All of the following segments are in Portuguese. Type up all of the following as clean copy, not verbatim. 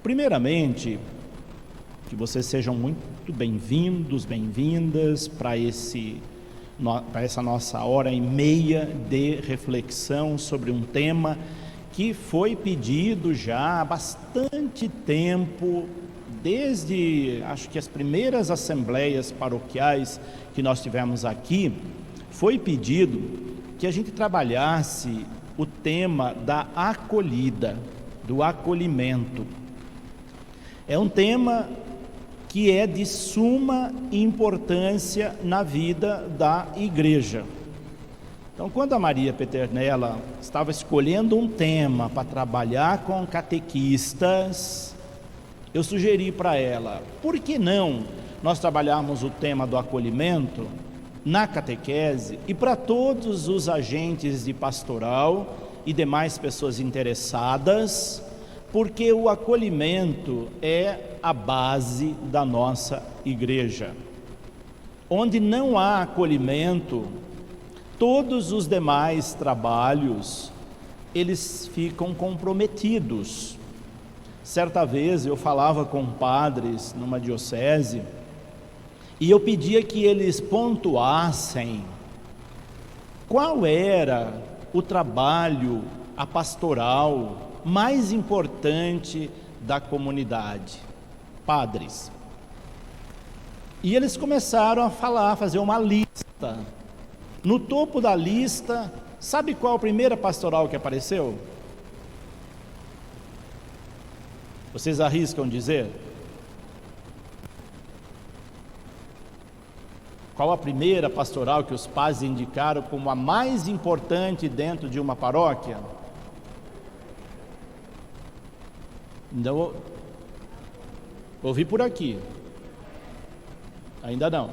Primeiramente, que vocês sejam muito bem-vindos, bem-vindas para essa nossa hora e meia de reflexão sobre um tema que foi pedido já há bastante tempo, desde acho que as primeiras assembleias paroquiais que nós tivemos aqui, foi pedido que a gente trabalhasse o tema da acolhida, do acolhimento. É um tema que é de suma importância na vida da igreja. Então, quando a Maria Peternella estava escolhendo um tema para trabalhar com catequistas, eu sugeri para ela, por que não nós trabalharmos o tema do acolhimento na catequese e para todos os agentes de pastoral e demais pessoas interessadas, porque o acolhimento é a base da nossa igreja. Onde não há acolhimento, todos os demais trabalhos, eles ficam comprometidos. Certa vez eu falava com padres numa diocese, e eu pedia que eles pontuassem qual era o trabalho, a pastoral mais importante da comunidade. Padres. E eles começaram a fazer uma lista. No topo da lista, sabe qual a primeira pastoral que apareceu? Vocês arriscam dizer? Qual a primeira pastoral que os padres indicaram como a mais importante dentro de uma paróquia? Não, ouvi por aqui. Ainda não.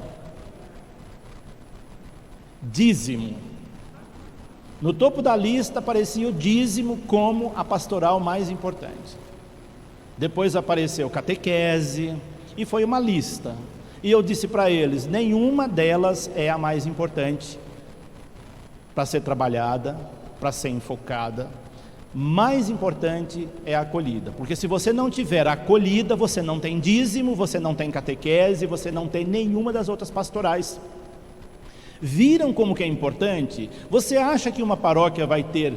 Dízimo. No topo da lista aparecia o dízimo como a pastoral mais importante. Depois apareceu catequese e foi uma lista. E eu disse para eles, nenhuma delas é a mais importante para ser trabalhada, para ser enfocada. Mais importante é a acolhida, porque se você não tiver acolhida, você não tem dízimo, você não tem catequese, você não tem nenhuma das outras pastorais. Viram como que é importante? Você acha que uma paróquia vai ter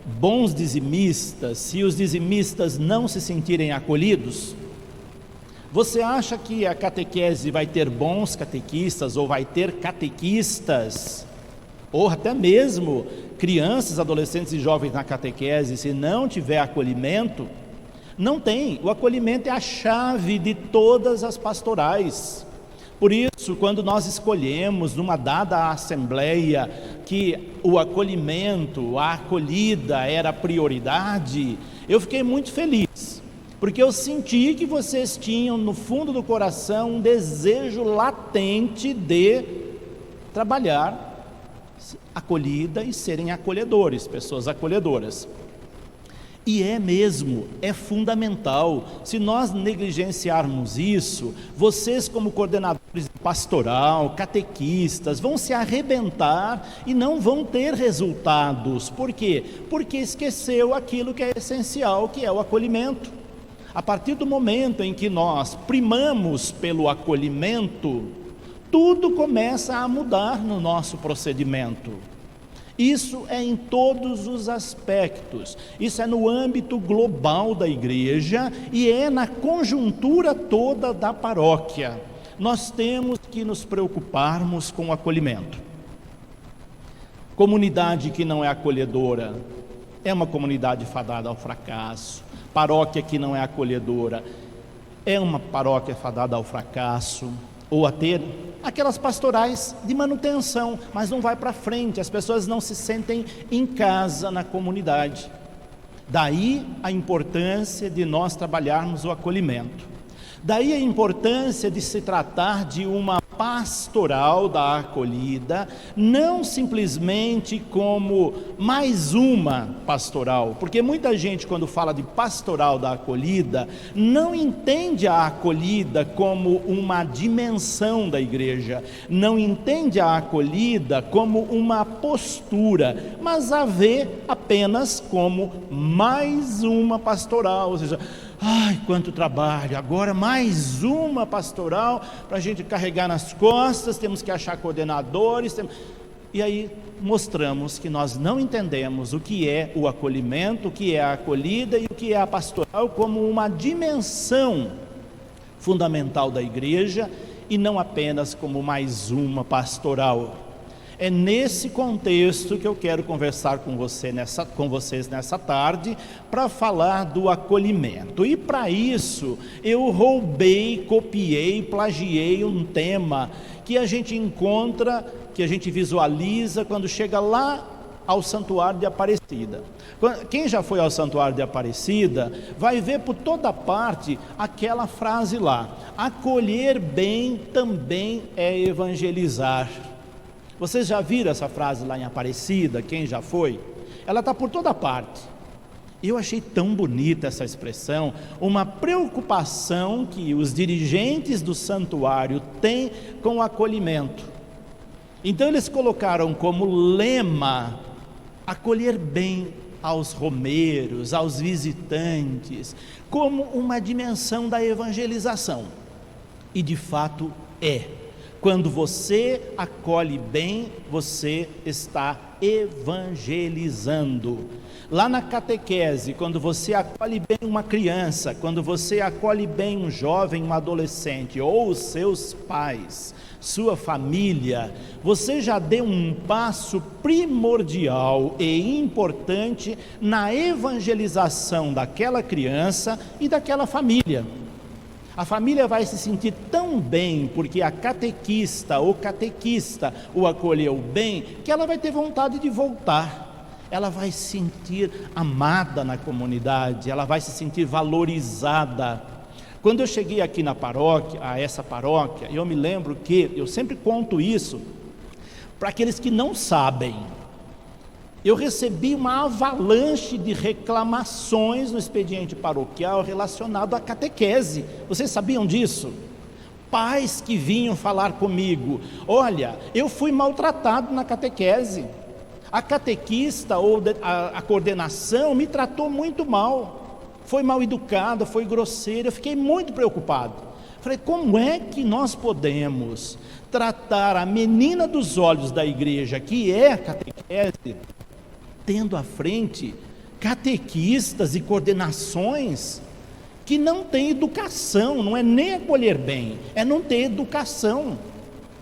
bons dizimistas se os dizimistas não se sentirem acolhidos? Você acha que a catequese vai ter bons catequistas ou vai ter catequistas ou até mesmo crianças, adolescentes e jovens na catequese, se não tiver acolhimento? Não tem. O acolhimento é a chave de todas as pastorais. Por isso, quando nós escolhemos numa dada assembleia que o acolhimento, a acolhida era a prioridade, eu fiquei muito feliz, porque eu senti que vocês tinham no fundo do coração um desejo latente de trabalhar acolhida e serem acolhedores, pessoas acolhedoras. E é mesmo, é fundamental. Se nós negligenciarmos isso, vocês como coordenadores de pastoral, catequistas, vão se arrebentar e não vão ter resultados. Por quê? Porque esqueceu aquilo que é essencial, que é o acolhimento. A partir do momento em que nós primamos pelo acolhimento, tudo começa a mudar no nosso procedimento. Isso é em todos os aspectos, isso é no âmbito global da igreja e é na conjuntura toda da paróquia. Nós temos que nos preocuparmos com o acolhimento. Comunidade que não é acolhedora é uma comunidade fadada ao fracasso. Paróquia que não é acolhedora é uma paróquia fadada ao fracasso, ou a ter aquelas pastorais de manutenção, mas não vai para frente, as pessoas não se sentem em casa na comunidade. Daí a importância de nós trabalharmos o acolhimento. Daí a importância de se tratar de uma pastoral da acolhida, não simplesmente como mais uma pastoral, porque muita gente, quando fala de pastoral da acolhida, não entende a acolhida como uma dimensão da igreja, não entende a acolhida como uma postura, mas a vê apenas como mais uma pastoral, ou seja, Ai, quanto trabalho, agora mais uma pastoral para a gente carregar nas costas, temos que achar coordenadores, E aí mostramos que nós não entendemos o que é o acolhimento, o que é a acolhida e o que é a pastoral como uma dimensão fundamental da igreja e não apenas como mais uma pastoral. É nesse contexto que eu quero conversar com vocês nessa tarde, para falar do acolhimento. E para isso, eu roubei, copiei, plagiei um tema que a gente encontra, que a gente visualiza quando chega lá ao Santuário de Aparecida. Quem já foi ao Santuário de Aparecida, vai ver por toda parte aquela frase lá: acolher bem também é evangelizar. Vocês já viram essa frase lá em Aparecida? Quem já foi? Ela está por toda parte. Eu achei tão bonita essa expressão, uma preocupação que os dirigentes do santuário têm com o acolhimento. Então eles colocaram como lema: acolher bem aos romeiros, aos visitantes, como uma dimensão da evangelização. E de fato é. Quando você acolhe bem, você está evangelizando. Lá na catequese, quando você acolhe bem uma criança, quando você acolhe bem um jovem, um adolescente, ou os seus pais, sua família, você já deu um passo primordial e importante na evangelização daquela criança e daquela família. A família vai se sentir tão bem porque a catequista ou catequista o acolheu bem, que ela vai ter vontade de voltar. Ela vai se sentir amada na comunidade, ela vai se sentir valorizada. Quando eu cheguei aqui na paróquia, a essa paróquia, eu me lembro que, eu sempre conto isso para aqueles que não sabem, eu recebi uma avalanche de reclamações no expediente paroquial relacionado à catequese. Vocês sabiam disso? Pais que vinham falar comigo: olha, eu fui maltratado na catequese, a catequista ou a coordenação me tratou muito mal, foi mal educada, foi grosseira. Eu fiquei muito preocupado. Falei: como é que nós podemos tratar a menina dos olhos da igreja, que é a catequese, tendo à frente catequistas e coordenações que não têm educação? Não é nem acolher bem, é não ter educação.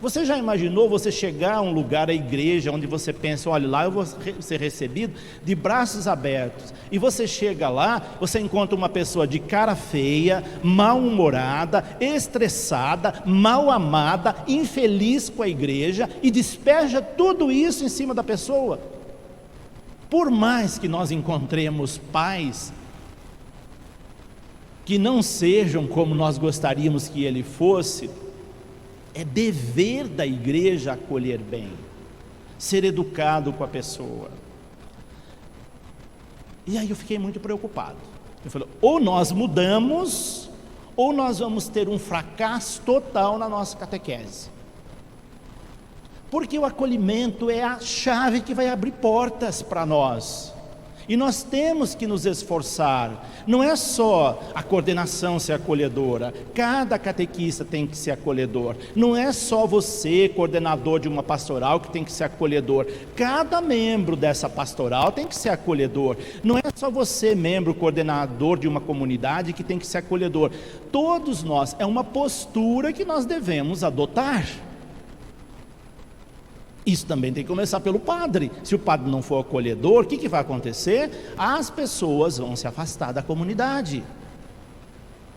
Você já imaginou você chegar a um lugar, a igreja, onde você pensa: olha, lá eu vou ser recebido de braços abertos, e você chega lá, você encontra uma pessoa de cara feia, mal-humorada, estressada, mal amada, infeliz com a igreja, e despeja tudo isso em cima da pessoa? Por mais que nós encontremos pais que não sejam como nós gostaríamos que ele fosse, é dever da igreja acolher bem, ser educado com a pessoa. E aí eu fiquei muito preocupado. Eu falei: ou nós mudamos, ou nós vamos ter um fracasso total na nossa catequese. Porque o acolhimento é a chave que vai abrir portas para nós. E nós temos que nos esforçar. Não é só a coordenação ser acolhedora, cada catequista tem que ser acolhedor. Não é só você, coordenador de uma pastoral, que tem que ser acolhedor. Cada membro dessa pastoral tem que ser acolhedor. Não é só você, membro, coordenador de uma comunidade, que tem que ser acolhedor. Todos nós, é uma postura que nós devemos adotar. Isso também tem que começar pelo padre. Se o padre não for acolhedor, o que vai acontecer? As pessoas vão se afastar da comunidade.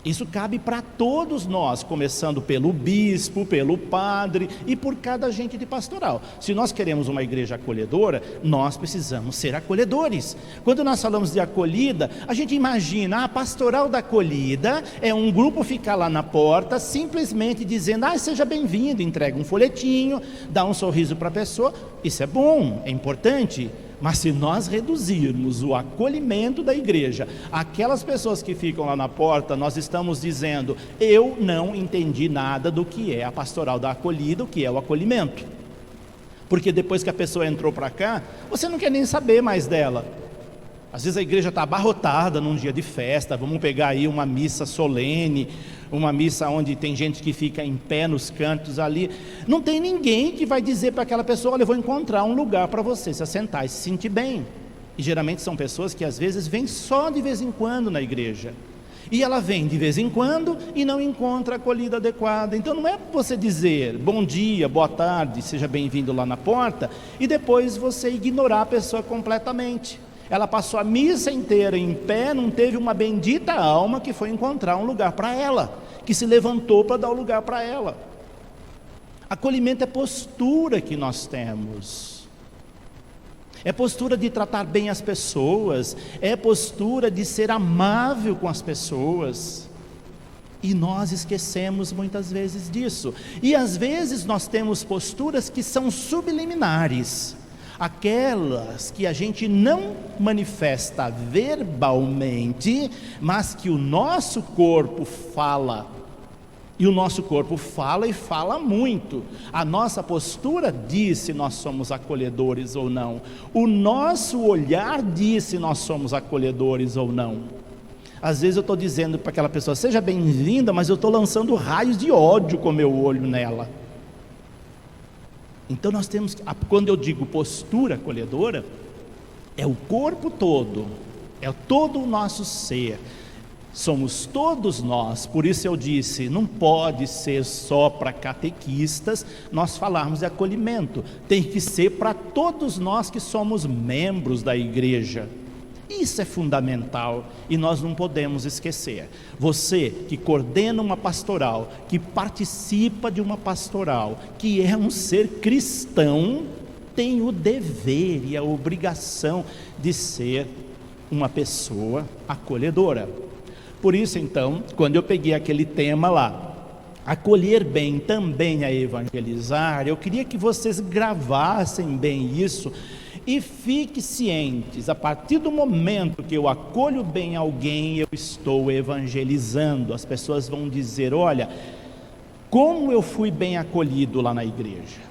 Isso cabe para todos nós, começando pelo bispo, pelo padre e por cada agente de pastoral. Se nós queremos uma igreja acolhedora, nós precisamos ser acolhedores. Quando nós falamos de acolhida, a gente imagina: a pastoral da acolhida é um grupo ficar lá na porta, simplesmente dizendo: seja bem-vindo, entrega um folhetinho, dá um sorriso para a pessoa. Isso é bom, é importante. Mas se nós reduzirmos o acolhimento da igreja, aquelas pessoas que ficam lá na porta, nós estamos dizendo: eu não entendi nada do que é a pastoral da acolhida, o que é o acolhimento. Porque depois que a pessoa entrou para cá, você não quer nem saber mais dela. Às vezes a igreja está abarrotada num dia de festa, vamos pegar aí uma missa solene, uma missa onde tem gente que fica em pé nos cantos ali. Não tem ninguém que vai dizer para aquela pessoa: olha, eu vou encontrar um lugar para você se assentar e se sentir bem. E geralmente são pessoas que às vezes vêm só de vez em quando na igreja. E ela vem de vez em quando e não encontra a acolhida adequada. Então não é você dizer bom dia, boa tarde, seja bem-vindo lá na porta, e depois você ignorar a pessoa completamente. Ela passou a missa inteira em pé, não teve uma bendita alma que foi encontrar um lugar para ela, que se levantou para dar o lugar para ela. Acolhimento é postura que nós temos. É postura de tratar bem as pessoas, é postura de ser amável com as pessoas. E nós esquecemos muitas vezes disso. E às vezes nós temos posturas que são subliminares, aquelas que a gente não manifesta verbalmente, mas que o nosso corpo fala. E o nosso corpo fala e fala muito. A nossa postura diz se nós somos acolhedores ou não. O nosso olhar diz se nós somos acolhedores ou não. Às vezes eu estou dizendo para aquela pessoa: seja bem-vinda, mas eu estou lançando raios de ódio com o meu olho nela. Então nós temos, quando eu digo postura acolhedora, é o corpo todo, é todo o nosso ser. Somos todos nós. Por isso eu disse, não pode ser só para catequistas nós falarmos de acolhimento, tem que ser para todos nós que somos membros da igreja. Isso é fundamental e nós não podemos esquecer. Você que coordena uma pastoral, que participa de uma pastoral, que é um ser cristão, tem o dever e a obrigação de ser uma pessoa acolhedora. Por isso então, quando eu peguei aquele tema lá, acolher bem também é evangelizar, eu queria que vocês gravassem bem isso e fiquem cientes: a partir do momento que eu acolho bem alguém, eu estou evangelizando. As pessoas vão dizer: olha, como eu fui bem acolhido lá na igreja,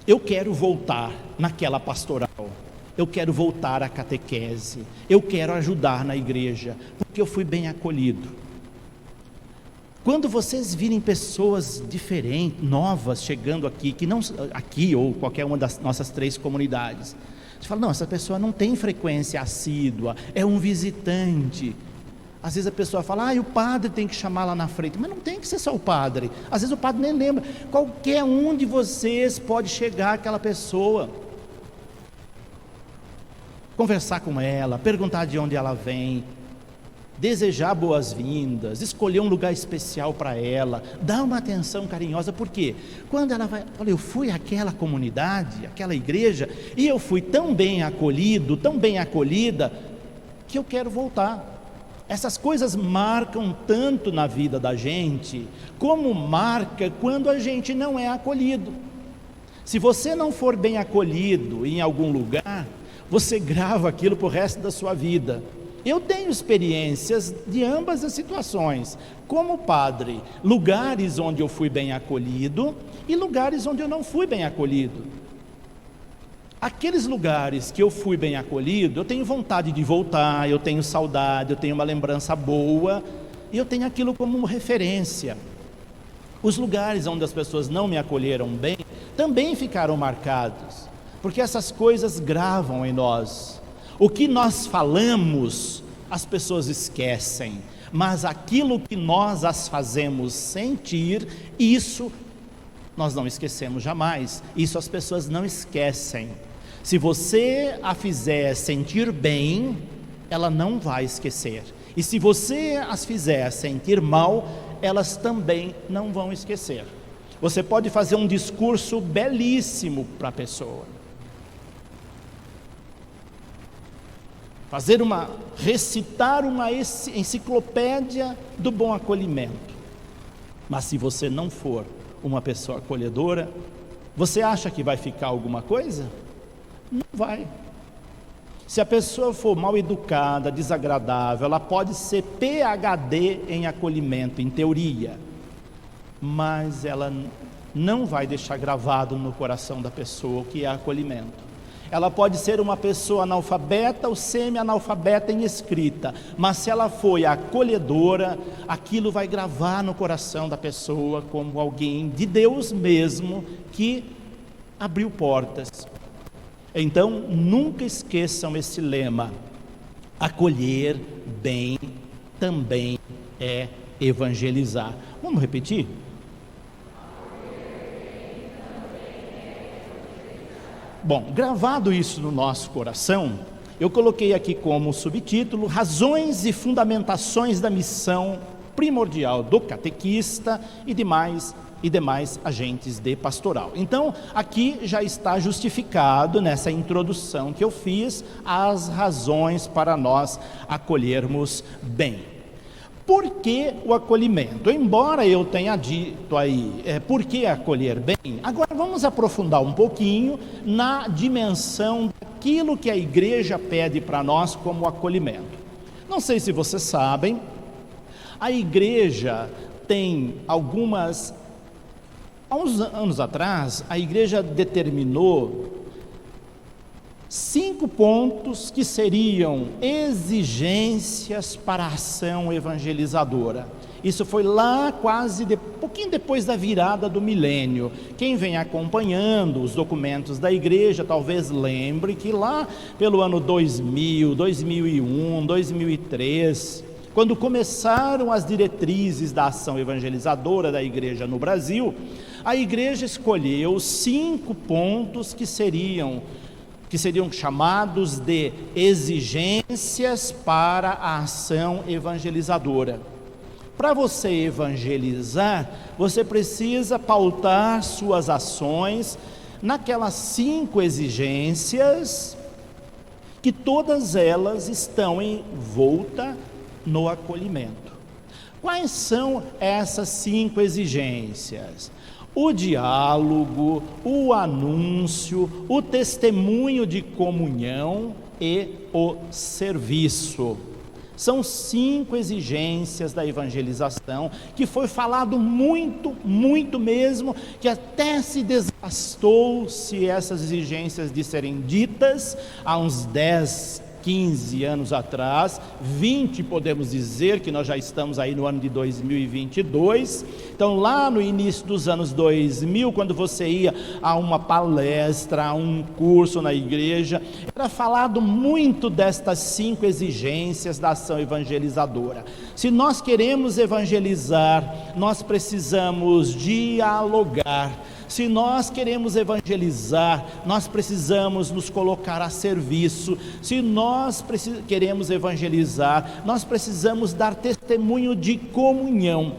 eu quero voltar naquela pastoral, eu quero voltar à catequese, eu quero ajudar na igreja, porque eu fui bem acolhido. Quando vocês virem pessoas diferentes, novas, chegando aqui, que não aqui ou qualquer uma das nossas 3 comunidades, você fala: não, essa pessoa não tem frequência assídua, é um visitante. Às vezes a pessoa fala: o padre tem que chamar lá na frente. Mas não tem que ser só o padre, às vezes o padre nem lembra. Qualquer um de vocês pode chegar àquela pessoa, conversar com ela, perguntar de onde ela vem, desejar boas-vindas, escolher um lugar especial para ela, dar uma atenção carinhosa. Porque quando ela vai, olha, eu fui àquela comunidade, àquela igreja, e eu fui tão bem acolhido, tão bem acolhida, que eu quero voltar. Essas coisas marcam tanto na vida da gente, como marca quando a gente não é acolhido. Se você não for bem acolhido em algum lugar, você grava aquilo para o resto da sua vida. Eu tenho experiências de ambas as situações. Como padre, lugares onde eu fui bem acolhido e lugares onde eu não fui bem acolhido. Aqueles lugares que eu fui bem acolhido, eu tenho vontade de voltar, eu tenho saudade, eu tenho uma lembrança boa, e eu tenho aquilo como referência. Os lugares onde as pessoas não me acolheram bem, também ficaram marcados, porque essas coisas gravam em nós. O que nós falamos, as pessoas esquecem, mas aquilo que nós as fazemos sentir, isso nós não esquecemos jamais, isso as pessoas não esquecem. Se você a fizer sentir bem, ela não vai esquecer, e se você as fizer sentir mal, elas também não vão esquecer. Você pode fazer um discurso belíssimo para a pessoa, recitar uma enciclopédia do bom acolhimento, mas se você não for uma pessoa acolhedora, você acha que vai ficar alguma coisa? Não vai. Se a pessoa for mal educada, desagradável, ela pode ser PhD em acolhimento, em teoria, mas ela não vai deixar gravado no coração da pessoa o que é acolhimento. Ela pode ser uma pessoa analfabeta ou semi-analfabeta em escrita, mas se ela foi acolhedora, aquilo vai gravar no coração da pessoa como alguém de Deus mesmo, que abriu portas. Então, nunca esqueçam esse lema: acolher bem também é evangelizar. Vamos repetir? Bom, gravado isso no nosso coração, eu coloquei aqui como subtítulo: razões e fundamentações da missão primordial do catequista e demais agentes de pastoral. Então, aqui já está justificado, nessa introdução que eu fiz, as razões para nós acolhermos bem. Por que o acolhimento? Embora eu tenha dito aí, por que acolher bem? Agora vamos aprofundar um pouquinho na dimensão daquilo que a igreja pede para nós como acolhimento. Não sei se vocês sabem, a igreja tem há uns anos atrás, a igreja determinou 5 pontos que seriam exigências para a ação evangelizadora. Isso foi lá pouquinho depois da virada do milênio. Quem vem acompanhando os documentos da igreja talvez lembre que lá pelo ano 2000, 2001, 2003, quando começaram as diretrizes da ação evangelizadora da igreja no Brasil, a igreja escolheu 5 pontos que seriam chamados de exigências para a ação evangelizadora. Para você evangelizar, você precisa pautar suas ações naquelas 5 exigências, que todas elas estão envoltas no acolhimento. Quais são essas 5 exigências? O diálogo, o anúncio, o testemunho de comunhão e o serviço. São 5 exigências da evangelização, que foi falado muito mesmo, que até se desgastou se essas exigências de serem ditas há uns 10, 15 anos atrás, 20 podemos dizer, que nós já estamos aí no ano de 2022, então lá no início dos anos 2000, quando você ia a uma palestra, a um curso na igreja, era falado muito destas 5 exigências da ação evangelizadora. Se nós queremos evangelizar, nós precisamos dialogar. Se nós queremos evangelizar, nós precisamos nos colocar a serviço. Se nós queremos evangelizar, nós precisamos dar testemunho de comunhão.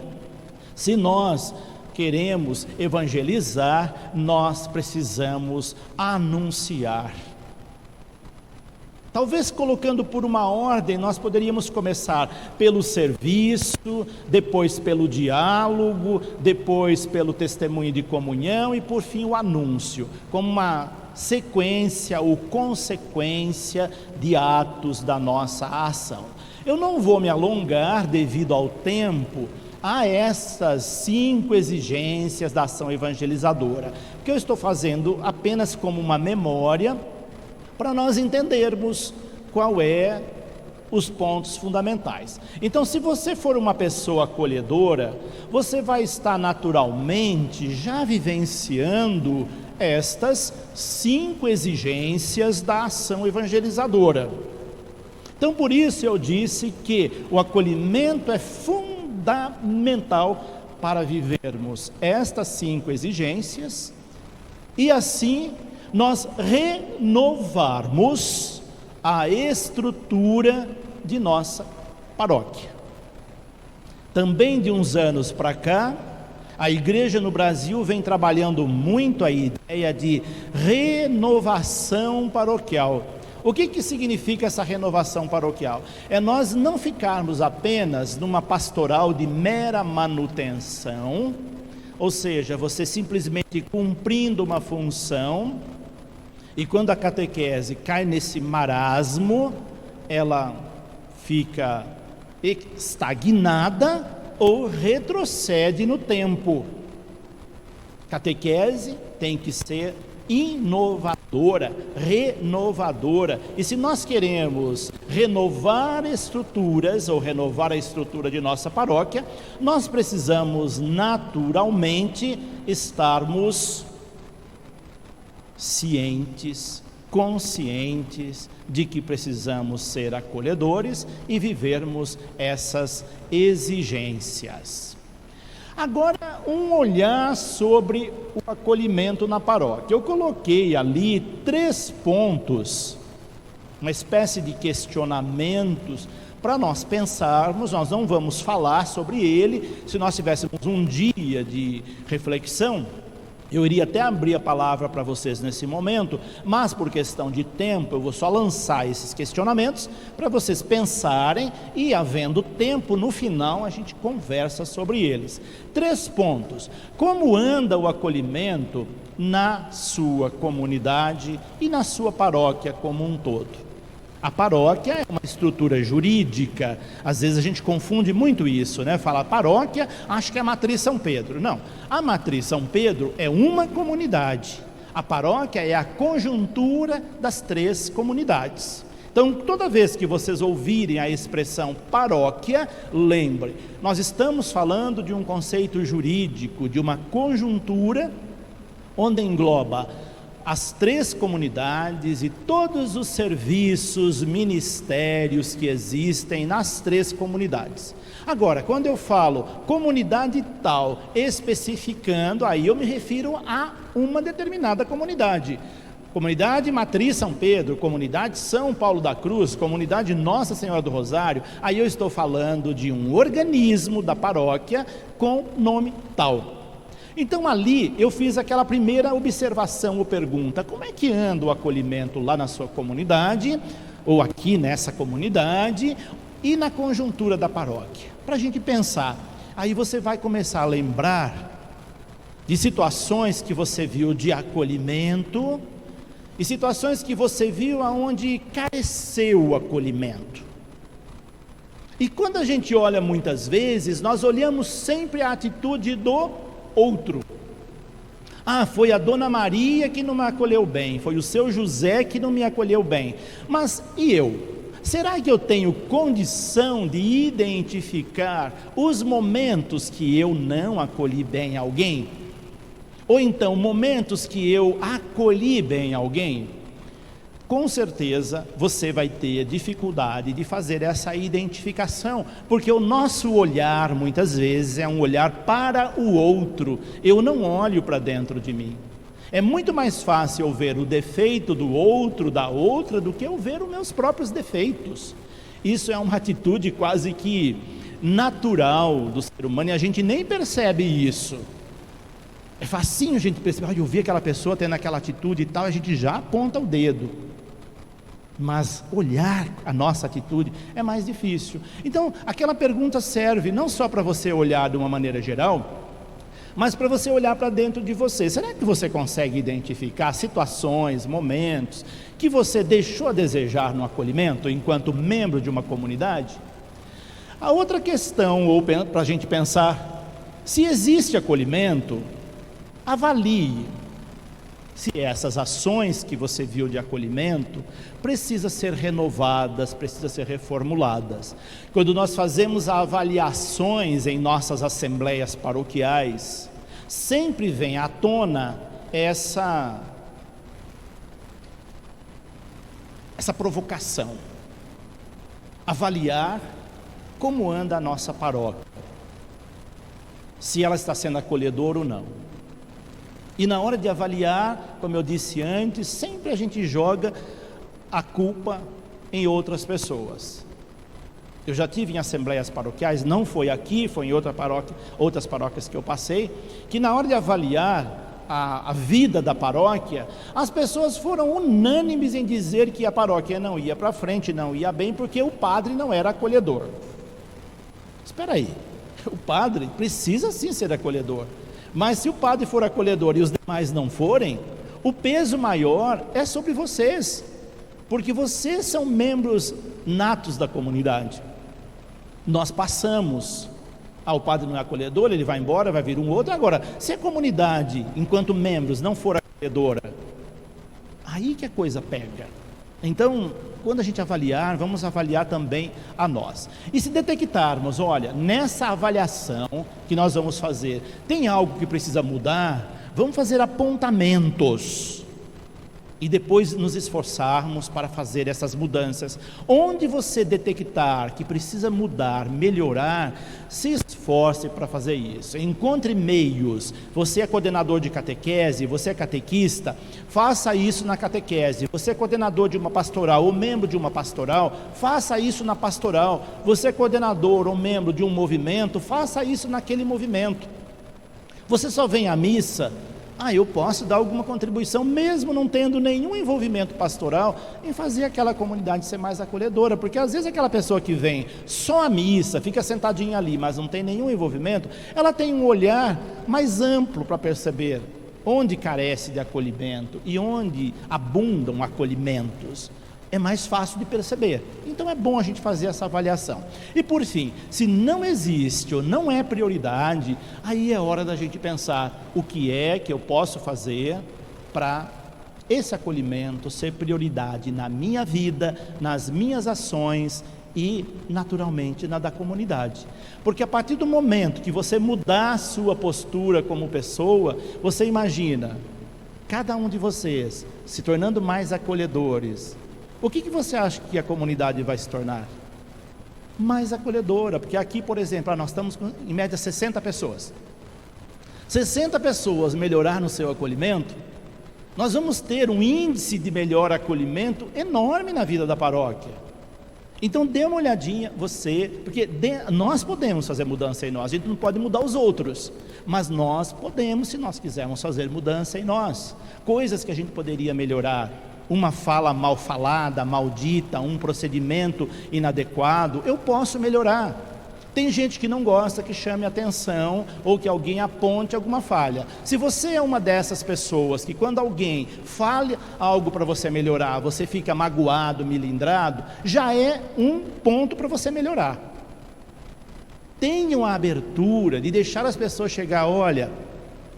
Se nós queremos evangelizar, nós precisamos anunciar. Talvez colocando por uma ordem, nós poderíamos começar pelo serviço, depois pelo diálogo, depois pelo testemunho de comunhão e por fim o anúncio, como uma sequência ou consequência de atos da nossa ação. Eu não vou me alongar devido ao tempo a essas 5 exigências da ação evangelizadora, que eu estou fazendo apenas como uma memória, para nós entendermos qual é os pontos fundamentais. Então, se você for uma pessoa acolhedora, você vai estar naturalmente já vivenciando estas 5 exigências da ação evangelizadora. Então, por isso eu disse que o acolhimento é fundamental para vivermos estas 5 exigências e assim nós renovarmos a estrutura de nossa paróquia. Também de uns anos para cá, a igreja no Brasil vem trabalhando muito a ideia de renovação paroquial. O que significa essa renovação paroquial? É nós não ficarmos apenas numa pastoral de mera manutenção, ou seja, você simplesmente cumprindo uma função, e quando a catequese cai nesse marasmo, ela fica estagnada ou retrocede no tempo. Catequese tem que ser inovadora. renovadora. E se nós queremos renovar estruturas ou renovar a estrutura de nossa paróquia, nós precisamos naturalmente estarmos cientes, conscientes de que precisamos ser acolhedores e vivermos essas exigências. Agora, um olhar sobre o acolhimento na paróquia. Eu coloquei ali 3 pontos, uma espécie de questionamentos para nós pensarmos. Nós não vamos falar sobre ele. Se nós tivéssemos um dia de reflexão, eu iria até abrir a palavra para vocês nesse momento, mas por questão de tempo eu vou só lançar esses questionamentos para vocês pensarem e, havendo tempo, no final a gente conversa sobre eles. 3 pontos. Como anda o acolhimento na sua comunidade e na sua paróquia como um todo? A paróquia é uma estrutura jurídica, às vezes a gente confunde muito isso, né? Fala paróquia, acho que é a Matriz São Pedro. Não, a Matriz São Pedro é uma comunidade, a paróquia é a conjuntura das 3 comunidades. Então, toda vez que vocês ouvirem a expressão paróquia, lembre, nós estamos falando de um conceito jurídico, de uma conjuntura onde engloba as 3 comunidades e todos os serviços, ministérios que existem nas 3 comunidades. Agora, quando eu falo comunidade tal, especificando, aí eu me refiro a uma determinada comunidade. Comunidade Matriz São Pedro, comunidade São Paulo da Cruz, comunidade Nossa Senhora do Rosário, aí eu estou falando de um organismo da paróquia com nome tal. Então ali eu fiz aquela primeira observação ou pergunta: como é que anda o acolhimento lá na sua comunidade, ou aqui nessa comunidade, e na conjuntura da paróquia? Para a gente pensar. Aí você vai começar a lembrar de situações que você viu de acolhimento, e situações que você viu aonde careceu o acolhimento. E quando a gente olha muitas vezes, nós olhamos sempre a atitude do outro. Ah, foi a Dona Maria que não me acolheu bem, foi o seu José que não me acolheu bem. Mas e eu? Será que eu tenho condição de identificar os momentos que eu não acolhi bem alguém? Ou então momentos que eu acolhi bem alguém? Com certeza você vai ter dificuldade de fazer essa identificação, porque o nosso olhar muitas vezes é um olhar para o outro. Eu não olho para dentro de mim. É muito mais fácil eu ver o defeito do outro, da outra, do que eu ver os meus próprios defeitos. Isso é uma atitude quase que natural do ser humano e a gente nem percebe isso. É facinho a gente perceber: eu vi aquela pessoa tendo aquela atitude e tal, a gente já aponta o dedo. Mas olhar a nossa atitude é mais difícil. Então, aquela pergunta serve não só para você olhar de uma maneira geral, mas para você olhar para dentro de você. Será que você consegue identificar situações, momentos que você deixou a desejar no acolhimento enquanto membro de uma comunidade? A outra questão, ou para a gente pensar, se existe acolhimento, avalie se essas ações que você viu de acolhimento precisam ser renovadas, precisam ser reformuladas. Quando nós fazemos avaliações em nossas assembleias paroquiais, sempre vem à tona essa provocação. Avaliar como anda a nossa paróquia, se ela está sendo acolhedora ou não. E na hora de avaliar, como eu disse antes, sempre a gente joga a culpa em outras pessoas. Eu já tive em assembleias paroquiais, não foi aqui, foi em outras paróquias que eu passei, que na hora de avaliar a vida da paróquia, as pessoas foram unânimes em dizer que a paróquia não ia para frente, não ia bem, porque o padre não era acolhedor. Espera aí, o padre precisa sim ser acolhedor. Mas se o padre for acolhedor e os demais não forem, o peso maior é sobre vocês, porque vocês são membros natos da comunidade. Nós passamos, o padre não é acolhedor, ele vai embora, vai vir um outro. Agora, se a comunidade, enquanto membros, não for acolhedora, Aí que a coisa pega. Então, quando a gente avaliar, vamos avaliar também a nós. E se detectarmos, olha, nessa avaliação que nós vamos fazer, tem algo que precisa mudar, vamos fazer apontamentos. E depois nos esforçarmos para fazer essas mudanças. Onde você detectar que precisa mudar, melhorar, se esforce para fazer isso. Encontre meios. Você é coordenador de catequese, você é catequista, faça isso na catequese. Você é coordenador de uma pastoral ou membro de uma pastoral, faça isso na pastoral. Você é coordenador ou membro de um movimento, faça isso naquele movimento. Você só vem à missa, eu posso dar alguma contribuição, mesmo não tendo nenhum envolvimento pastoral, em fazer aquela comunidade ser mais acolhedora, porque às vezes aquela pessoa que vem só à missa, fica sentadinha ali, mas não tem nenhum envolvimento, ela tem um olhar mais amplo para perceber onde carece de acolhimento e onde abundam acolhimentos. É mais fácil de perceber. Então é bom a gente fazer essa avaliação. E por fim, se não existe ou não é prioridade, aí é hora da gente pensar o que é que eu posso fazer para esse acolhimento ser prioridade na minha vida, nas minhas ações e naturalmente na da comunidade. Porque a partir do momento que você mudar a sua postura como pessoa, você imagina cada um de vocês se tornando mais acolhedores. O que você acha que a comunidade vai se tornar? Mais acolhedora, porque aqui, por exemplo, nós estamos com, em média, 60 pessoas. 60 pessoas melhorar no seu acolhimento, nós vamos ter um índice de melhor acolhimento enorme na vida da paróquia. Então, dê uma olhadinha, porque nós podemos fazer mudança em nós, a gente não pode mudar os outros, mas nós podemos, se nós quisermos fazer mudança em nós, coisas que a gente poderia melhorar. Uma fala mal falada, maldita, um procedimento inadequado, eu posso melhorar. Tem gente que não gosta que chame atenção ou que alguém aponte alguma falha. Se você é uma dessas pessoas que quando alguém fale algo para você melhorar, você fica magoado, milindrado, já é um ponto para você melhorar. Tenham a abertura de deixar as pessoas chegar, olha,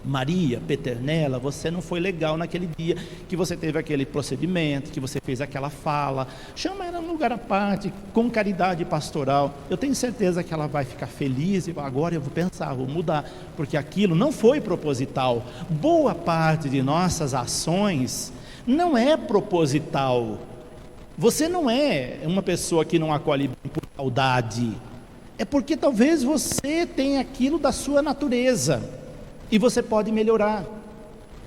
Maria Peternella, você não foi legal naquele dia que você teve aquele procedimento, que você fez aquela fala, chama ela num lugar à parte, com caridade pastoral, eu tenho certeza que ela vai ficar feliz, e agora eu vou pensar, vou mudar, porque aquilo não foi proposital. Boa parte de nossas ações não é proposital. Você não é uma pessoa que não acolhe bem por maldade, é porque talvez você tenha aquilo da sua natureza, e você pode melhorar.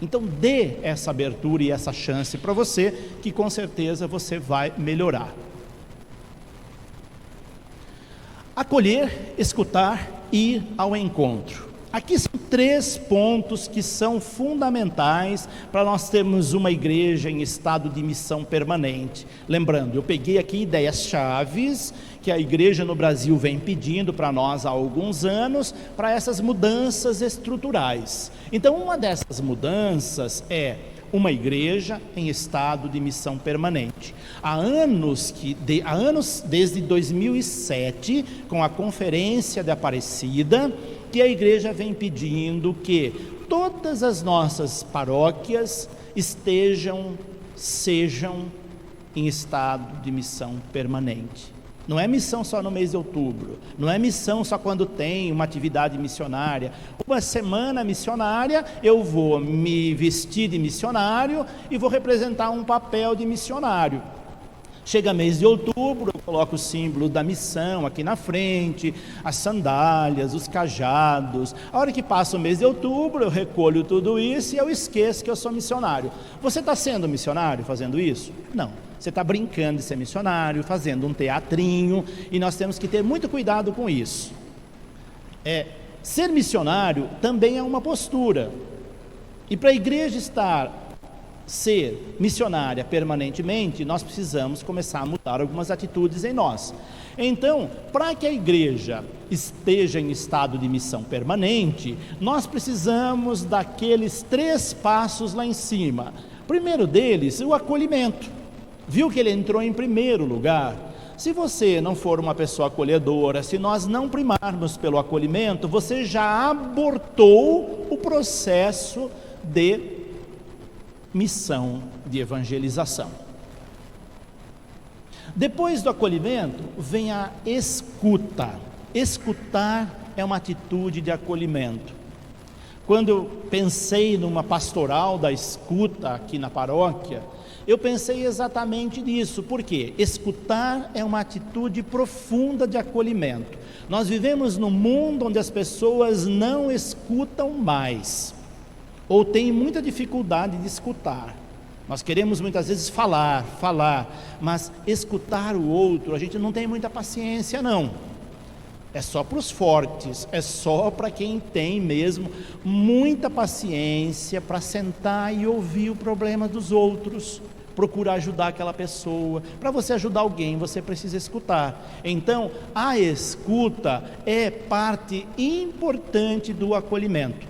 Então dê essa abertura e essa chance para você, que com certeza você vai melhorar. Acolher, escutar e ir ao encontro. Aqui são 3 pontos que são fundamentais para nós termos uma igreja em estado de missão permanente. Lembrando, eu peguei aqui ideias-chaves que a igreja no Brasil vem pedindo para nós há alguns anos, para essas mudanças estruturais. Então, uma dessas mudanças é uma igreja em estado de missão permanente. Há anos, desde 2007, com a Conferência de Aparecida, que a igreja vem pedindo que todas as nossas paróquias sejam em estado de missão permanente. Não é missão só no mês de outubro, não é missão só quando tem uma atividade missionária. Uma semana missionária, eu vou me vestir de missionário e vou representar um papel de missionário. Chega mês de outubro, eu coloco o símbolo da missão aqui na frente, as sandálias, os cajados. A hora que passa o mês de outubro, eu recolho tudo isso e eu esqueço que eu sou missionário. Você está sendo missionário fazendo isso? Não. Você está brincando de ser missionário, fazendo um teatrinho, e nós temos que ter muito cuidado com isso. Ser missionário também é uma postura. E para a igreja ser missionária permanentemente, nós precisamos começar a mudar algumas atitudes em nós. Então, para que a igreja esteja em estado de missão permanente, nós precisamos daqueles 3 passos lá em cima. Primeiro deles, o acolhimento. Viu que ele entrou em primeiro lugar? Se você não for uma pessoa acolhedora, se nós não primarmos pelo acolhimento, você já abortou o processo de missão de evangelização. Depois do acolhimento, vem a escuta. Escutar é uma atitude de acolhimento. Quando eu pensei numa pastoral da escuta aqui na paróquia, eu pensei exatamente nisso. Por quê? Escutar é uma atitude profunda de acolhimento. Nós vivemos num mundo onde as pessoas não escutam mais, ou têm muita dificuldade de escutar. Nós queremos muitas vezes falar, mas escutar o outro, a gente não tem muita paciência não. É só para os fortes, é só para quem tem mesmo muita paciência para sentar e ouvir o problema dos outros, procurar ajudar aquela pessoa. Para você ajudar alguém, você precisa escutar. Então, a escuta é parte importante do acolhimento.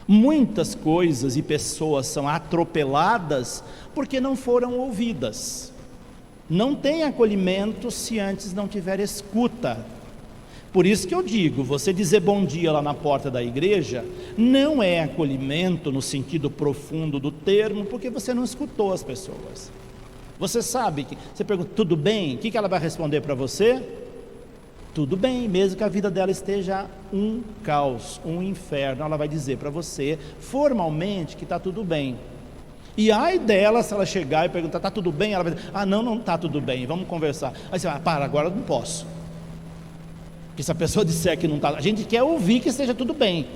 Muitas coisas e pessoas são atropeladas porque não foram ouvidas. Não tem acolhimento se antes não tiver escuta. Por isso que eu digo, você dizer bom dia lá na porta da igreja não é acolhimento no sentido profundo do termo, porque você não escutou as pessoas. Você sabe que você pergunta, tudo bem? O que ela vai responder para você? Tudo bem, mesmo que a vida dela esteja um caos, um inferno, ela vai dizer para você formalmente que está tudo bem. E ai dela se ela chegar e perguntar, está tudo bem? Ela vai dizer, não está tudo bem, vamos conversar. Aí você vai, agora eu não posso. Porque se a pessoa disser que não está, a gente quer ouvir que esteja tudo bem,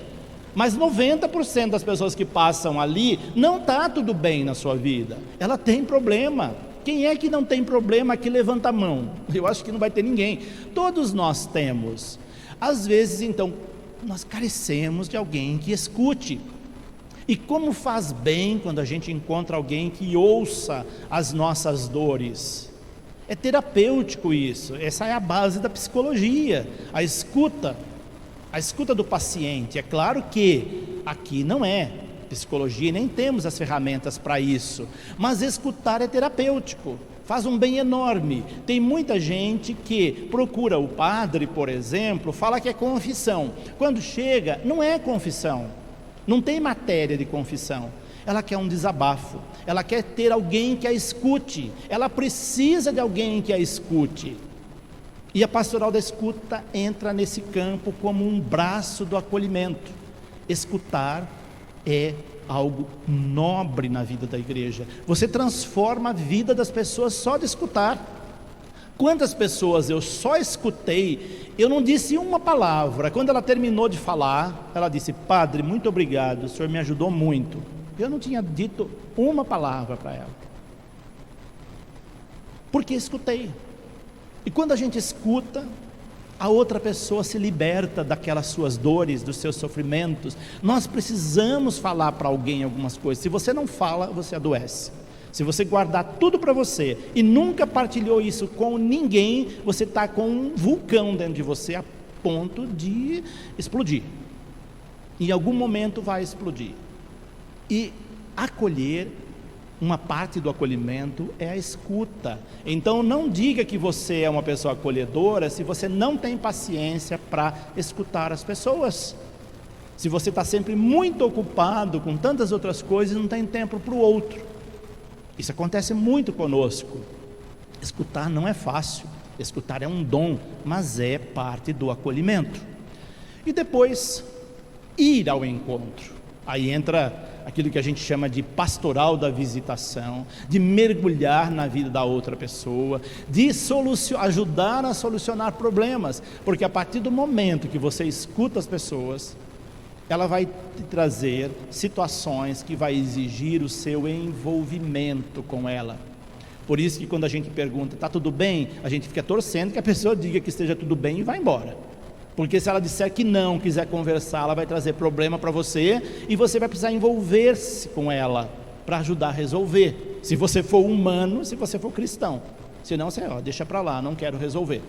mas 90% das pessoas que passam ali, não está tudo bem na sua vida, ela tem problema. Quem é que não tem problema que levanta a mão? Eu acho que não vai ter ninguém, todos nós temos. Às vezes então, nós carecemos de alguém que escute, e como faz bem quando a gente encontra alguém que ouça as nossas dores. É terapêutico isso, essa é a base da psicologia, a escuta do paciente. É claro que aqui não é psicologia, nem temos as ferramentas para isso, mas escutar é terapêutico, faz um bem enorme. Tem muita gente que procura o padre, por exemplo, fala que é confissão, quando chega não é confissão, não tem matéria de confissão. Ela quer um desabafo, ela quer ter alguém que a escute, ela precisa de alguém que a escute. E a pastoral da escuta entra nesse campo como um braço do acolhimento. Escutar é algo nobre na vida da igreja. Você transforma a vida das pessoas só de escutar. Quantas pessoas eu só escutei, eu não disse uma palavra, quando ela terminou de falar, ela disse, padre, muito obrigado, o senhor me ajudou muito. Eu não tinha dito uma palavra para ela, porque escutei. E quando a gente escuta, a outra pessoa se liberta daquelas suas dores, dos seus sofrimentos. Nós precisamos falar para alguém algumas coisas. Se você não fala, você adoece. Se você guardar tudo para você e nunca partilhou isso com ninguém, você está com um vulcão dentro de você a ponto de explodir. Em algum momento vai explodir. E acolher, uma parte do acolhimento é a escuta. Então não diga que você é uma pessoa acolhedora se você não tem paciência para escutar as pessoas. Se você está sempre muito ocupado com tantas outras coisas, não tem tempo para o outro. Isso acontece muito conosco. Escutar não é fácil, escutar é um dom, mas é parte do acolhimento. E depois, ir ao encontro. Aí entra aquilo que a gente chama de pastoral da visitação, de mergulhar na vida da outra pessoa, de ajudar a solucionar problemas, porque a partir do momento que você escuta as pessoas, ela vai te trazer situações que vai exigir o seu envolvimento com ela. Por isso que quando a gente pergunta, está tudo bem? A gente fica torcendo que a pessoa diga que esteja tudo bem e vai embora. Porque se ela disser que não, quiser conversar, ela vai trazer problema para você e você vai precisar envolver-se com ela para ajudar a resolver. Se você for humano, se você for cristão. Senão você, deixa para lá, não quero resolver.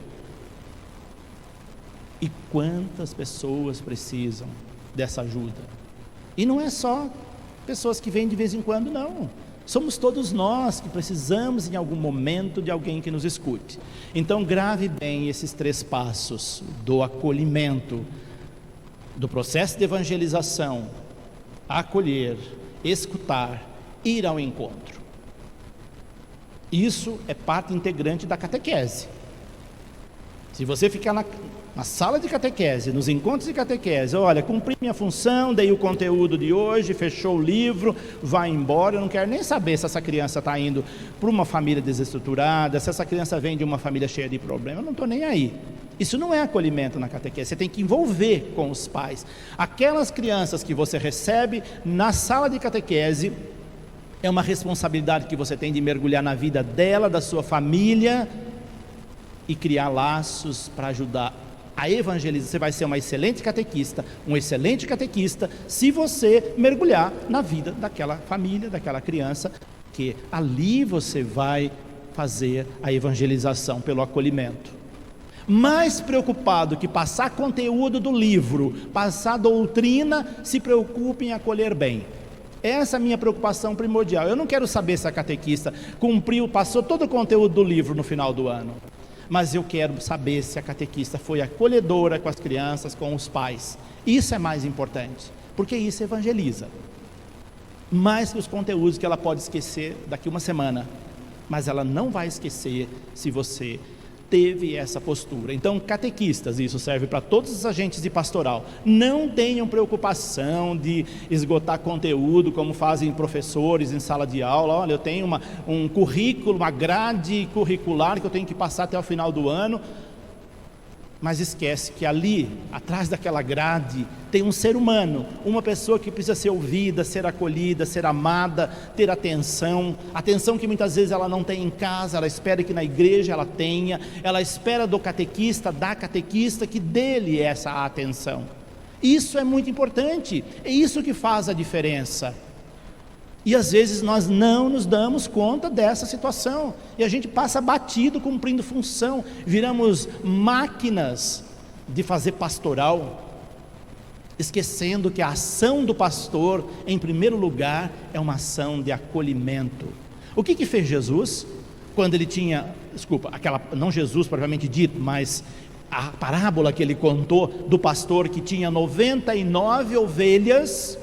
E quantas pessoas precisam dessa ajuda? E não é só pessoas que vêm de vez em quando, não. Somos todos nós que precisamos em algum momento de alguém que nos escute. Então grave bem esses 3 passos do acolhimento, do processo de evangelização: acolher, escutar ir ao encontro. Isso é parte integrante da catequese. Se você ficar na sala de catequese, nos encontros de catequese, olha, cumpri minha função, dei o conteúdo de hoje, fechou o livro, vai embora, eu não quero nem saber se essa criança está indo para uma família desestruturada, se essa criança vem de uma família cheia de problemas, eu não estou nem aí. Isso não é acolhimento na catequese, você tem que envolver com os pais. Aquelas crianças que você recebe na sala de catequese, é uma responsabilidade que você tem de mergulhar na vida dela, da sua família, e criar laços para ajudar a evangelizar. Você vai ser uma excelente catequista, um excelente catequista, se você mergulhar na vida daquela família, daquela criança, que ali você vai fazer a evangelização pelo acolhimento. Mais preocupado que passar conteúdo do livro, passar doutrina, se preocupe em acolher bem. Essa é a minha preocupação primordial. Eu não quero saber se a catequista cumpriu, passou todo o conteúdo do livro no final do ano, mas eu quero saber se a catequista foi acolhedora com as crianças, com os pais. Isso é mais importante, porque isso evangeliza, mais que os conteúdos que ela pode esquecer daqui uma semana, mas ela não vai esquecer se você teve essa postura. Então, catequistas, isso serve para todos os agentes de pastoral, não tenham preocupação de esgotar conteúdo como fazem professores em sala de aula. Olha, eu tenho um currículo, uma grade curricular que eu tenho que passar até o final do ano, mas esquece que ali, atrás daquela grade, tem um ser humano, uma pessoa que precisa ser ouvida, ser acolhida, ser amada, ter atenção que muitas vezes ela não tem em casa, ela espera que na igreja ela tenha, ela espera do catequista, da catequista, que dê-lhe essa atenção. Isso é muito importante, é isso que faz a diferença. E às vezes nós não nos damos conta dessa situação, e a gente passa batido cumprindo função, viramos máquinas de fazer pastoral, esquecendo que a ação do pastor, em primeiro lugar, é uma ação de acolhimento. O que fez Jesus, quando ele tinha, não Jesus propriamente dito, mas a parábola que ele contou do pastor que tinha 99 ovelhas,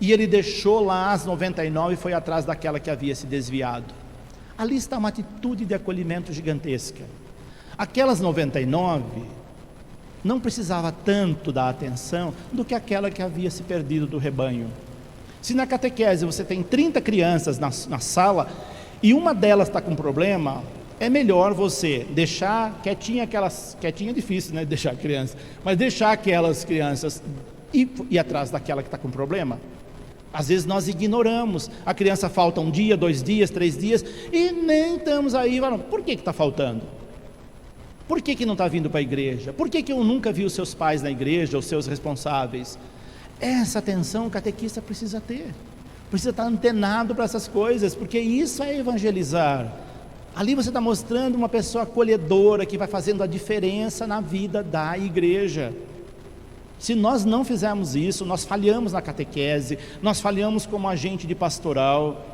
e ele deixou lá as 99 e foi atrás daquela que havia se desviado. Ali está uma atitude de acolhimento gigantesca. Aquelas 99 não precisava tanto da atenção do que aquela que havia se perdido do rebanho. Se na catequese você tem 30 crianças na sala e uma delas está com problema, é melhor você deixar quietinha é difícil, né, deixar criança, mas deixar aquelas crianças e ir atrás daquela que está com problema. Às vezes nós ignoramos, a criança falta um dia, 2 dias, 3 dias, e nem estamos aí, por que está faltando? Por que não está vindo para a igreja? Por que eu nunca vi os seus pais na igreja, os seus responsáveis? Essa atenção o catequista precisa ter, precisa estar antenado para essas coisas, porque isso é evangelizar. Ali você está mostrando uma pessoa acolhedora, que vai fazendo a diferença na vida da igreja. Se nós não fizermos isso, nós falhamos na catequese, nós falhamos como agente de pastoral,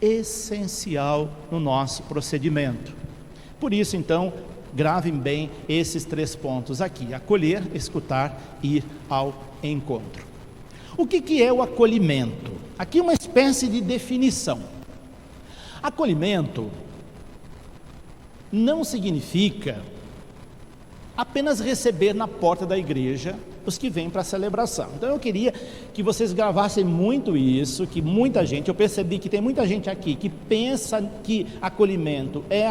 essencial no nosso procedimento. Por isso, então, gravem bem esses 3 pontos aqui: acolher, escutar, ir ao encontro. O que é o acolhimento? Aqui uma espécie de definição. Acolhimento não significa apenas receber na porta da igreja os que vêm para a celebração. Então eu queria que vocês gravassem muito isso, que muita gente, eu percebi que tem muita gente aqui que pensa que acolhimento é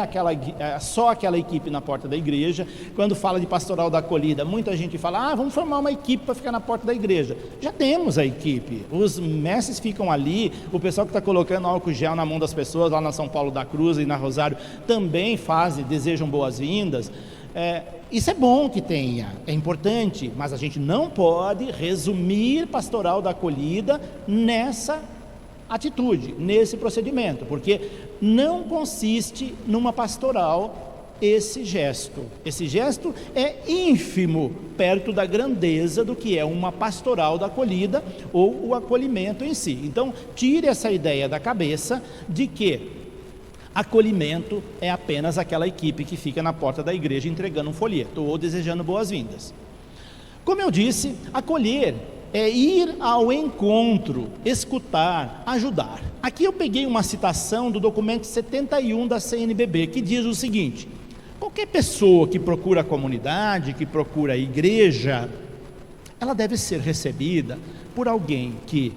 só aquela equipe na porta da igreja. Quando fala de pastoral da acolhida, muita gente fala, vamos formar uma equipe para ficar na porta da igreja. Já temos a equipe, os mestres ficam ali, o pessoal que está colocando álcool gel na mão das pessoas, lá na São Paulo da Cruz e na Rosário, também desejam boas-vindas. Isso é bom que tenha, é importante, mas a gente não pode resumir pastoral da acolhida nessa atitude, nesse procedimento, porque não consiste numa pastoral esse gesto. Esse gesto é ínfimo perto da grandeza do que é uma pastoral da acolhida ou o acolhimento em si. Então, tire essa ideia da cabeça de que acolhimento é apenas aquela equipe que fica na porta da igreja entregando um folheto ou desejando boas-vindas. Como eu disse, acolher é ir ao encontro, escutar, ajudar. Aqui eu peguei uma citação do documento 71 da CNBB, que diz o seguinte: qualquer pessoa que procura a comunidade, que procura a igreja, ela deve ser recebida por alguém que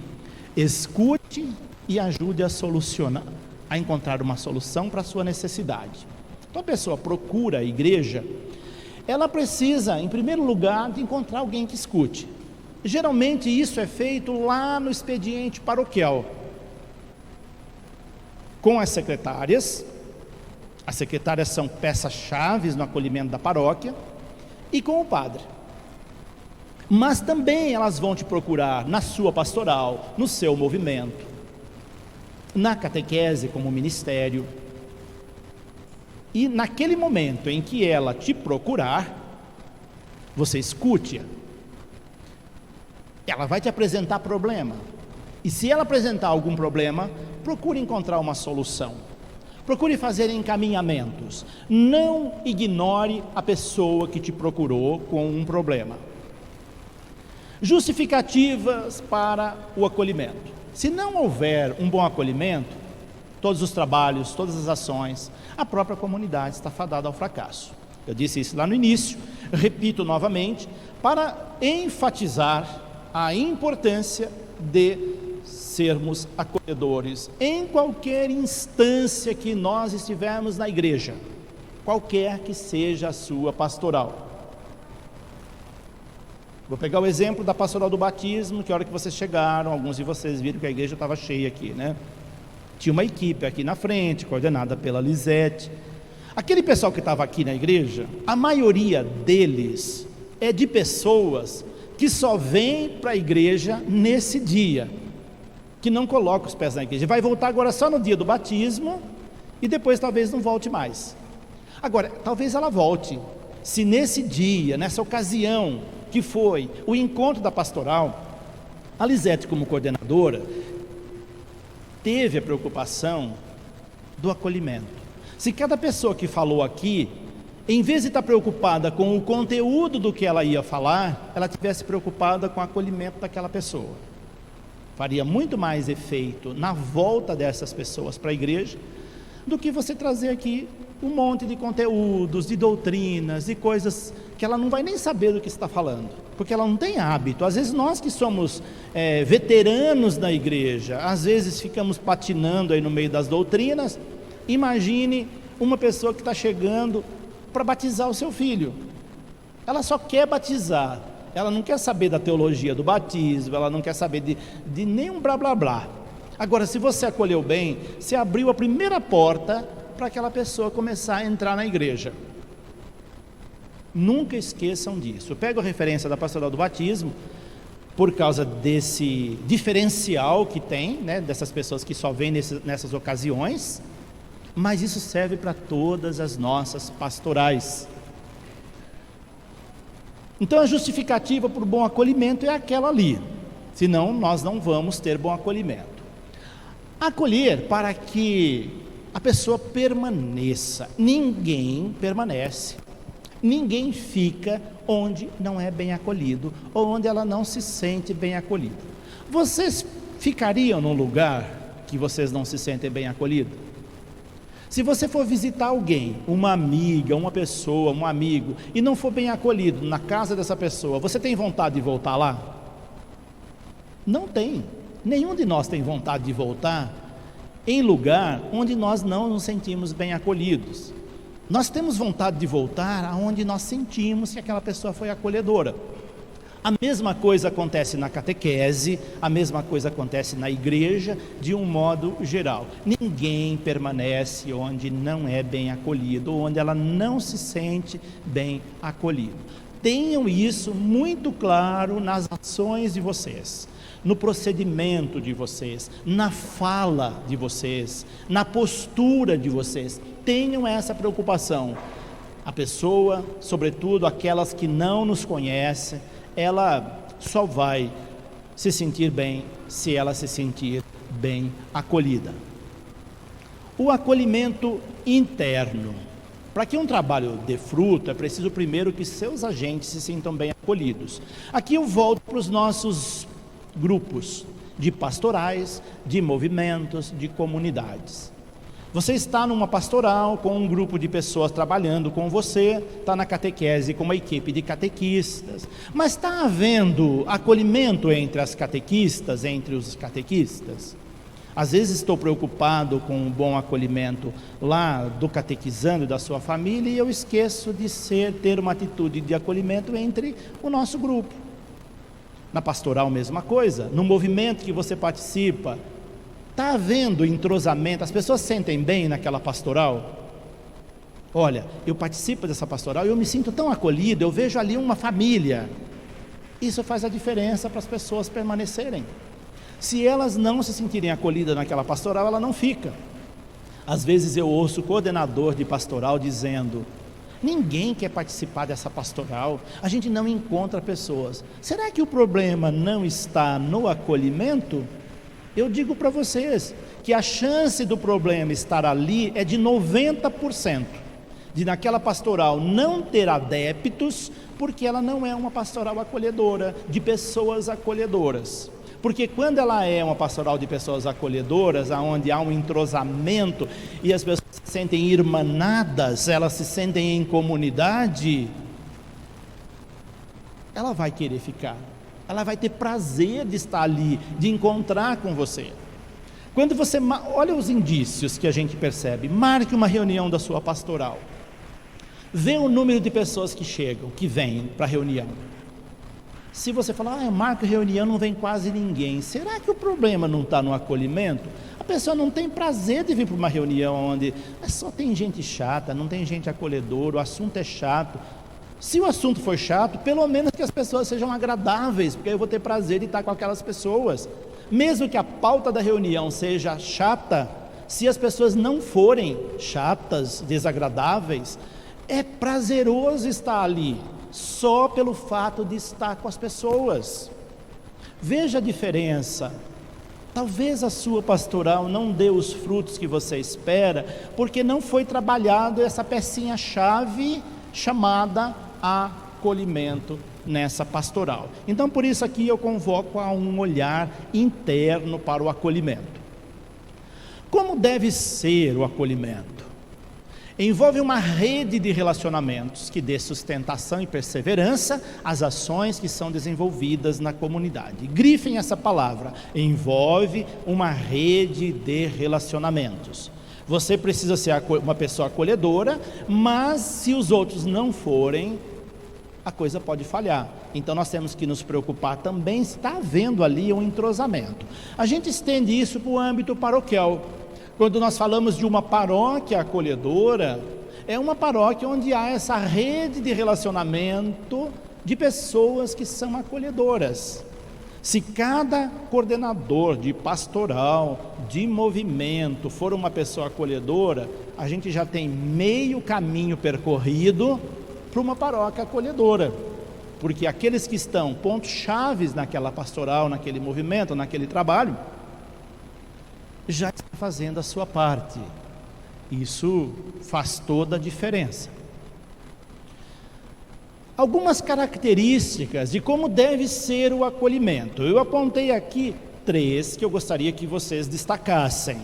escute e ajude a solucionar, a encontrar uma solução para a sua necessidade. Então a pessoa procura a igreja, ela precisa, em primeiro lugar, de encontrar alguém que escute. Geralmente isso é feito lá no expediente paroquial, com as secretárias. As secretárias são peças-chave no acolhimento da paróquia, e com o padre. Mas também elas vão te procurar na sua pastoral, no seu movimento, na catequese como ministério. E naquele momento em que ela te procurar, você escute-a. Ela vai te apresentar problema. E se ela apresentar algum problema, procure encontrar uma solução. Procure fazer encaminhamentos. Não ignore a pessoa que te procurou com um problema. Justificativas para o acolhimento. Se não houver um bom acolhimento, todos os trabalhos, todas as ações, a própria comunidade está fadada ao fracasso. Eu disse isso lá no início, repito novamente, para enfatizar a importância de sermos acolhedores em qualquer instância que nós estivermos na igreja, qualquer que seja a sua pastoral. Vou pegar o exemplo da pastoral do batismo, que a hora que vocês chegaram, alguns de vocês viram que a igreja estava cheia aqui, né? Tinha uma equipe aqui na frente, coordenada pela Lisete. Aquele pessoal que estava aqui na igreja, a maioria deles é de pessoas que só vêm para a igreja nesse dia, que não coloca os pés na igreja. Vai voltar agora só no dia do batismo e depois talvez não volte mais. Agora, talvez ela volte, se nesse dia, nessa ocasião que foi o encontro da pastoral, a Lisete, como coordenadora, teve a preocupação do acolhimento. Se cada pessoa que falou aqui, em vez de estar preocupada com o conteúdo do que ela ia falar, ela tivesse preocupada com o acolhimento daquela pessoa, faria muito mais efeito na volta dessas pessoas para a igreja, do que você trazer aqui um monte de conteúdos, de doutrinas, de coisas que ela não vai nem saber do que está falando, porque ela não tem hábito. Às vezes nós que somos veteranos na igreja, às vezes ficamos patinando aí no meio das doutrinas. Imagine uma pessoa que está chegando para batizar o seu filho, ela só quer batizar, ela não quer saber da teologia do batismo, ela não quer saber de nenhum blá blá blá. Agora, se você acolheu bem, você abriu a primeira porta para aquela pessoa começar a entrar na igreja. Nunca esqueçam disso. Eu pego a referência da pastoral do batismo por causa desse diferencial que tem, né, dessas pessoas que só vêm nessas ocasiões, mas isso serve para todas as nossas pastorais. Então a justificativa para o bom acolhimento é aquela ali, senão nós não vamos ter bom acolhimento. Acolher para que a pessoa permaneça. Ninguém permanece, ninguém fica onde não é bem acolhido, ou onde ela não se sente bem acolhida. Vocês ficariam num lugar que vocês não se sentem bem acolhidos? Se você for visitar alguém, uma amiga, uma pessoa, um amigo, e não for bem acolhido na casa dessa pessoa, você tem vontade de voltar lá? Não tem. Nenhum de nós tem vontade de voltar em lugar onde nós não nos sentimos bem acolhidos. Nós temos vontade de voltar aonde nós sentimos que aquela pessoa foi acolhedora. A mesma coisa acontece na catequese, a mesma coisa acontece na igreja, de um modo geral. Ninguém permanece onde não é bem acolhido, ou onde ela não se sente bem acolhida. Tenham isso muito claro nas ações de vocês, no procedimento de vocês, na fala de vocês, na postura de vocês. Tenham essa preocupação. A pessoa, sobretudo aquelas que não nos conhecem, ela só vai se sentir bem se ela se sentir bem acolhida. O acolhimento interno. Para que um trabalho dê fruto, é preciso primeiro que seus agentes se sintam bem acolhidos. Aqui eu volto para os nossos grupos de pastorais, de movimentos, de comunidades. Você está numa pastoral com um grupo de pessoas trabalhando com você, está na catequese com uma equipe de catequistas, mas está havendo acolhimento entre as catequistas, entre os catequistas? Às vezes estou preocupado com um bom acolhimento lá do catequizando da sua família e eu esqueço de ter uma atitude de acolhimento entre o nosso grupo. Na pastoral, mesma coisa. No movimento que você participa, está havendo entrosamento? As pessoas se sentem bem naquela pastoral? Olha, eu participo dessa pastoral e eu me sinto tão acolhido, eu vejo ali uma família. Isso faz a diferença para as pessoas permanecerem. Se elas não se sentirem acolhidas naquela pastoral, ela não fica. Às vezes eu ouço o coordenador de pastoral dizendo: ninguém quer participar dessa pastoral, a gente não encontra pessoas. Será que o problema não está no acolhimento? Eu digo para vocês que a chance do problema estar ali é de 90%, de naquela pastoral não ter adeptos, porque ela não é uma pastoral acolhedora, de pessoas acolhedoras. Porque quando ela é uma pastoral de pessoas acolhedoras, onde há um entrosamento e as pessoas se sentem irmanadas, elas se sentem em comunidade, ela vai querer ficar, ela vai ter prazer de estar ali, de encontrar com você. Quando você olha os indícios que a gente percebe, marque uma reunião da sua pastoral, vê o número de pessoas que chegam, que vêm para a reunião. Se você falar, marca reunião, não vem quase ninguém, será que o problema não está no acolhimento? A pessoa não tem prazer de vir para uma reunião onde só tem gente chata, não tem gente acolhedora, o assunto é chato. Se o assunto for chato, pelo menos que as pessoas sejam agradáveis, porque eu vou ter prazer de estar com aquelas pessoas. Mesmo que a pauta da reunião seja chata, se as pessoas não forem chatas, desagradáveis, é prazeroso estar ali, só pelo fato de estar com as pessoas. Veja a diferença. Talvez a sua pastoral não dê os frutos que você espera, porque não foi trabalhado essa pecinha-chave chamada acolhimento nessa pastoral. Então, por isso aqui eu convoco a um olhar interno para o acolhimento. Como deve ser o acolhimento? Envolve uma rede de relacionamentos que dê sustentação e perseverança às ações que são desenvolvidas na comunidade. Grifem essa palavra, envolve uma rede de relacionamentos. Você precisa ser uma pessoa acolhedora, mas se os outros não forem, a coisa pode falhar. Então nós temos que nos preocupar também se está havendo ali um entrosamento. A gente estende isso para o âmbito paroquial. Quando nós falamos de uma paróquia acolhedora, é uma paróquia onde há essa rede de relacionamento de pessoas que são acolhedoras. Se cada coordenador de pastoral, de movimento, for uma pessoa acolhedora, a gente já tem meio caminho percorrido para uma paróquia acolhedora. Porque aqueles que estão pontos chaves naquela pastoral, naquele movimento, naquele trabalho, já está fazendo a sua parte. Isso faz toda a diferença. Algumas características de como deve ser o acolhimento. Eu apontei aqui 3 que eu gostaria que vocês destacassem.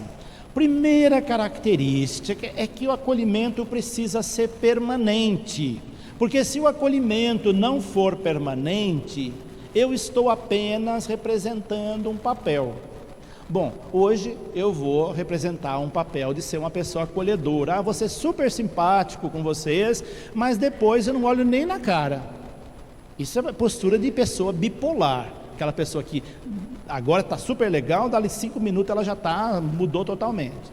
Primeira característica é que o acolhimento precisa ser permanente. Porque se o acolhimento não for permanente, eu estou apenas representando um papel. Bom, hoje eu vou representar um papel de ser uma pessoa acolhedora. Vou ser super simpático com vocês, mas depois eu não olho nem na cara. Isso é postura de pessoa bipolar. Aquela pessoa que agora está super legal, dali 5 minutos ela já mudou totalmente.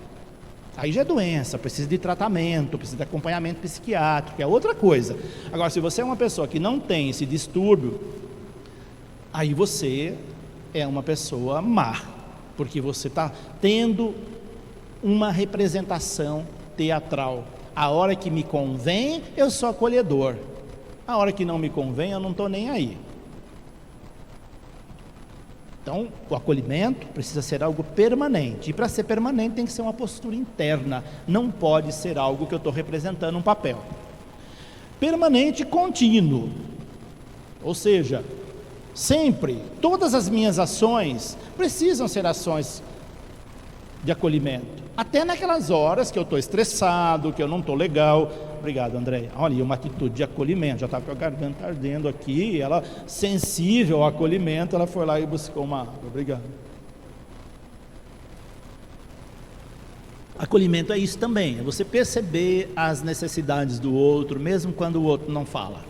Aí já é doença, precisa de tratamento, precisa de acompanhamento psiquiátrico, é outra coisa. Agora, se você é uma pessoa que não tem esse distúrbio, aí você é uma pessoa má. Porque você está tendo uma representação teatral. A hora que me convém, eu sou acolhedor. A hora que não me convém, eu não estou nem aí. Então, o acolhimento precisa ser algo permanente, e para ser permanente tem que ser uma postura interna, não pode ser algo que eu estou representando um papel. Permanente e contínuo, ou seja, sempre, todas as minhas ações precisam ser ações de acolhimento, até naquelas horas que eu estou estressado, que eu não estou legal. Obrigado, André. Olha, uma atitude de acolhimento, já estava com a garganta ardendo aqui, ela, sensível ao acolhimento, ela foi lá e buscou uma água. Obrigado. Acolhimento é isso também, é você perceber as necessidades do outro, mesmo quando o outro não fala.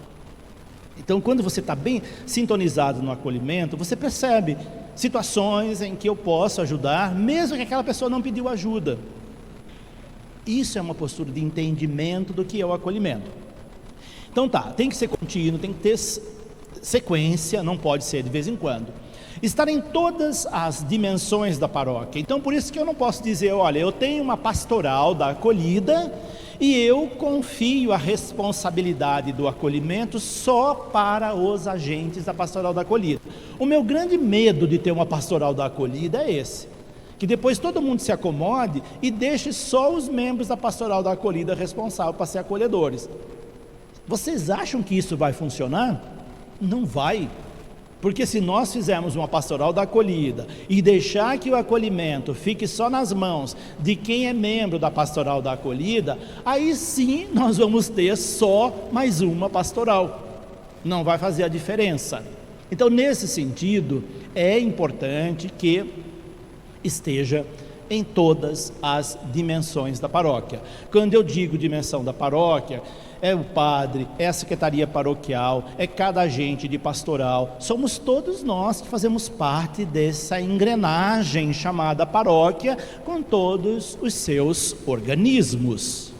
Então, quando você está bem sintonizado no acolhimento, você percebe situações em que eu posso ajudar, mesmo que aquela pessoa não pediu ajuda. Isso é uma postura de entendimento do que é o acolhimento. Então tem que ser contínuo, tem que ter sequência, não pode ser de vez em quando. Estar em todas as dimensões da paróquia. Então por isso que eu não posso dizer, olha, eu tenho uma pastoral da acolhida e eu confio a responsabilidade do acolhimento só para os agentes da pastoral da acolhida. O meu grande medo de ter uma pastoral da acolhida é esse, que depois todo mundo se acomode e deixe só os membros da pastoral da acolhida responsáveis para ser acolhedores. Vocês acham que isso vai funcionar? Não vai. Porque se nós fizermos uma pastoral da acolhida e deixar que o acolhimento fique só nas mãos de quem é membro da pastoral da acolhida, aí sim nós vamos ter só mais uma pastoral. Não vai fazer a diferença. Então, nesse sentido, é importante que esteja em todas as dimensões da paróquia. Quando eu digo dimensão da paróquia, é o padre, é a secretaria paroquial, é cada agente de pastoral, somos todos nós que fazemos parte dessa engrenagem chamada paróquia, com todos os seus organismos.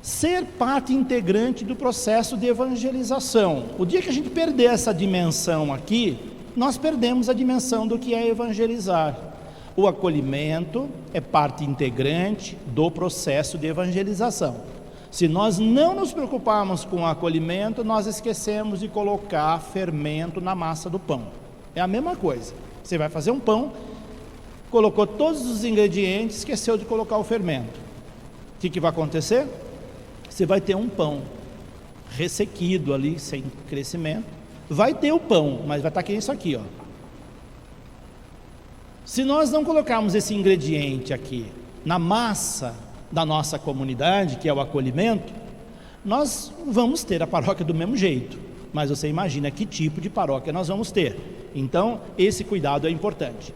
Ser parte integrante do processo de evangelização. O dia que a gente perder essa dimensão aqui, nós perdemos a dimensão do que é evangelizar. O acolhimento é parte integrante do processo de evangelização. Se nós não nos preocuparmos com o acolhimento, nós esquecemos de colocar fermento na massa do pão. É a mesma coisa. Você vai fazer um pão, colocou todos os ingredientes, esqueceu de colocar o fermento. O que vai acontecer? Você vai ter um pão ressequido ali, sem crescimento. Vai ter o pão, mas vai estar que isso aqui, ó. Se nós não colocarmos esse ingrediente aqui na massa da nossa comunidade, que é o acolhimento, nós vamos ter a paróquia do mesmo jeito, mas você imagina que tipo de paróquia nós vamos ter. Então, esse cuidado é importante.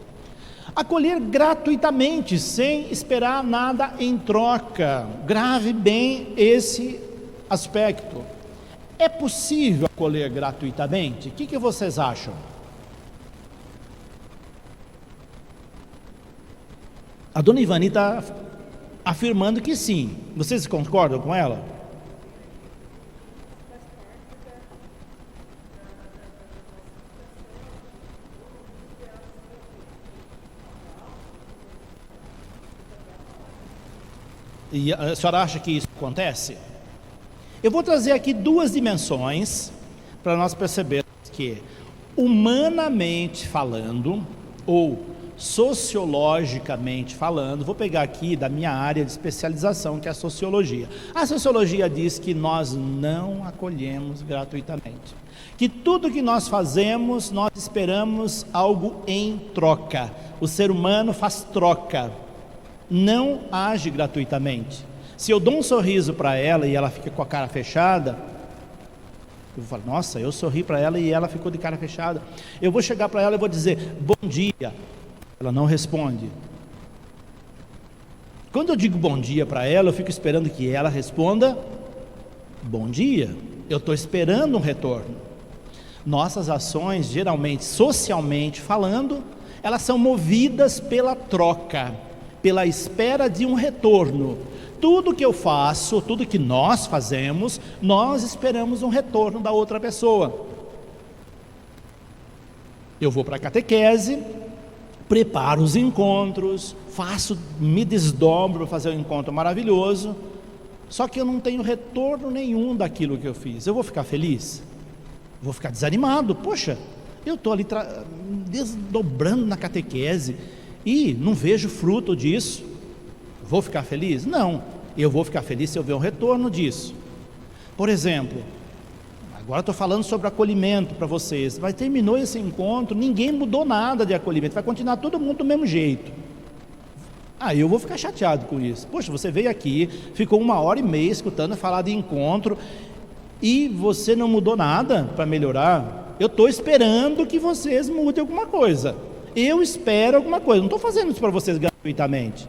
Acolher gratuitamente, sem esperar nada em troca. Grave bem esse aspecto. É possível acolher gratuitamente? O que vocês acham? A dona Ivani está afirmando que sim. Vocês concordam com ela? E a senhora acha que isso acontece? Eu vou trazer aqui duas dimensões para nós percebermos que, humanamente falando, ou sociologicamente falando, vou pegar aqui da minha área de especialização, que é a sociologia. A sociologia diz que nós não acolhemos gratuitamente, que tudo que nós fazemos, nós esperamos algo em troca. O ser humano faz troca, não age gratuitamente. Se eu dou um sorriso para ela e ela fica com a cara fechada, eu vou falar, nossa, eu sorri para ela e ela ficou de cara fechada. Eu vou chegar para ela e vou dizer, bom dia. Ela não responde. Quando eu digo bom dia para ela, eu fico esperando que ela responda bom dia. Eu estou esperando um retorno. Nossas ações, geralmente, socialmente falando, elas são movidas pela troca, pela espera de um retorno. Tudo que eu faço, tudo que nós fazemos, nós esperamos um retorno da outra pessoa. Eu vou para a catequese, preparo os encontros, me desdobro para fazer um encontro maravilhoso, só que eu não tenho retorno nenhum daquilo que eu fiz. Eu vou ficar feliz? Vou ficar desanimado. Poxa, Eu estou ali desdobrando na catequese e não vejo fruto disso. Vou ficar feliz? Não, eu vou ficar feliz se eu ver um retorno disso. Por exemplo, agora estou falando sobre acolhimento para vocês, mas terminou esse encontro, ninguém mudou nada de acolhimento, vai continuar todo mundo do mesmo jeito. Eu vou ficar chateado com isso. Poxa, você veio aqui, ficou 1h30 escutando falar de encontro e você não mudou nada para melhorar. Eu estou esperando que vocês mudem alguma coisa. Eu espero alguma coisa, não estou fazendo isso para vocês gratuitamente.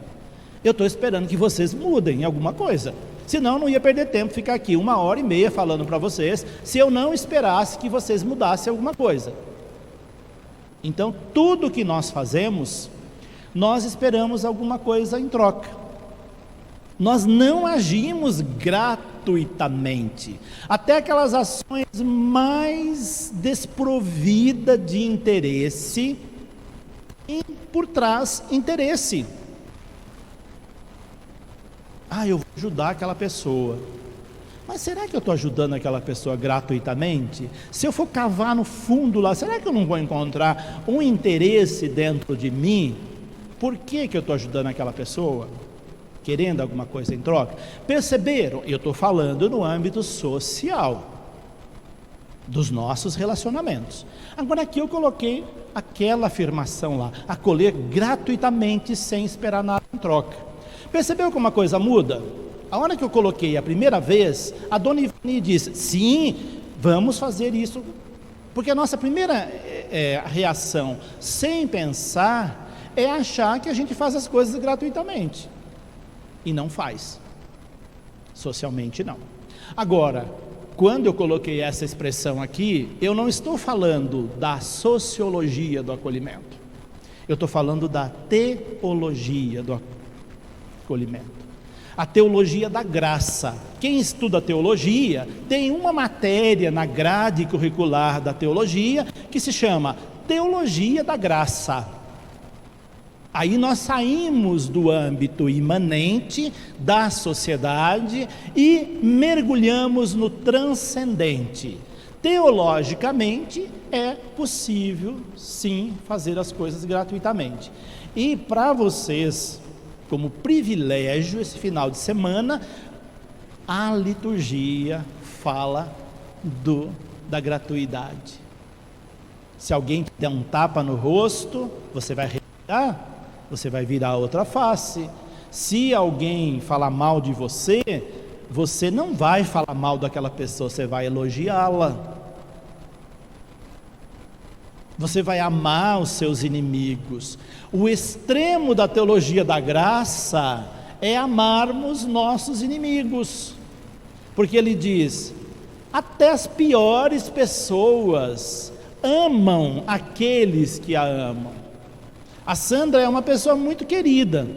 Eu estou esperando que vocês mudem alguma coisa. Senão eu não ia perder tempo ficar aqui 1h30 falando para vocês, se eu não esperasse que vocês mudassem alguma coisa. Então, tudo que nós fazemos, nós esperamos alguma coisa em troca. Nós não agimos gratuitamente. Até aquelas ações mais desprovidas de interesse, e por trás interesse. Eu vou ajudar aquela pessoa. Mas será que eu estou ajudando aquela pessoa gratuitamente? Se eu for cavar no fundo lá, será que eu não vou encontrar um interesse dentro de mim? Por que eu estou ajudando aquela pessoa? Querendo alguma coisa em troca? Perceberam? Eu estou falando no âmbito social, dos nossos relacionamentos. Agora aqui eu coloquei aquela afirmação lá, acolher gratuitamente sem esperar nada em troca. Percebeu como a coisa muda? A hora que eu coloquei a primeira vez, a dona Ivani disse, sim, vamos fazer isso, porque a nossa primeira reação, sem pensar, é achar que a gente faz as coisas gratuitamente, e não faz, socialmente não. Agora, quando eu coloquei essa expressão aqui, eu não estou falando da sociologia do acolhimento, eu estou falando da teologia do acolhimento, a teologia da graça. Quem estuda teologia, tem uma matéria na grade curricular da teologia, que se chama Teologia da Graça. Aí nós saímos do âmbito imanente da sociedade e mergulhamos no transcendente. Teologicamente é possível sim fazer as coisas gratuitamente. E para vocês, como privilégio, esse final de semana, a liturgia fala da gratuidade. Se alguém te der um tapa no rosto, você vai revidar, você vai virar a outra face. Se alguém falar mal de você, você não vai falar mal daquela pessoa, você vai elogiá-la. Você vai amar os seus inimigos. O extremo da teologia da graça é amarmos nossos inimigos, porque ele diz, até as piores pessoas amam aqueles que a amam. A Sandra é uma pessoa muito querida,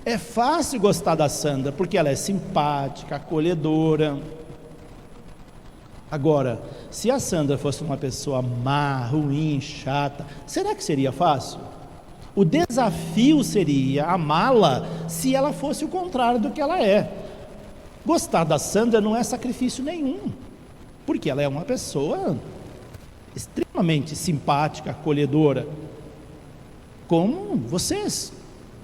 é fácil gostar da Sandra, porque ela é simpática, acolhedora. Agora, se a Sandra fosse uma pessoa má, ruim, chata, será que seria fácil? O desafio seria amá-la se ela fosse o contrário do que ela é. Gostar da Sandra não é sacrifício nenhum, porque ela é uma pessoa extremamente simpática, acolhedora, como vocês.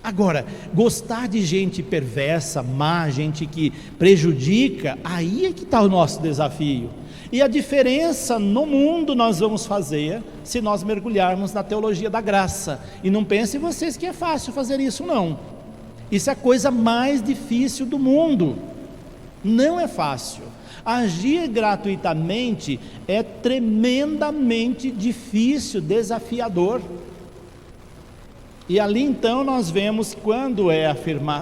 Agora, gostar de gente perversa, má, gente que prejudica, aí é que está o nosso desafio. E a diferença no mundo nós vamos fazer se nós mergulharmos na teologia da graça. E não pensem vocês que é fácil fazer isso, não. Isso é a coisa mais difícil do mundo. Não é fácil. Agir gratuitamente é tremendamente difícil, desafiador. E ali então nós vemos quando é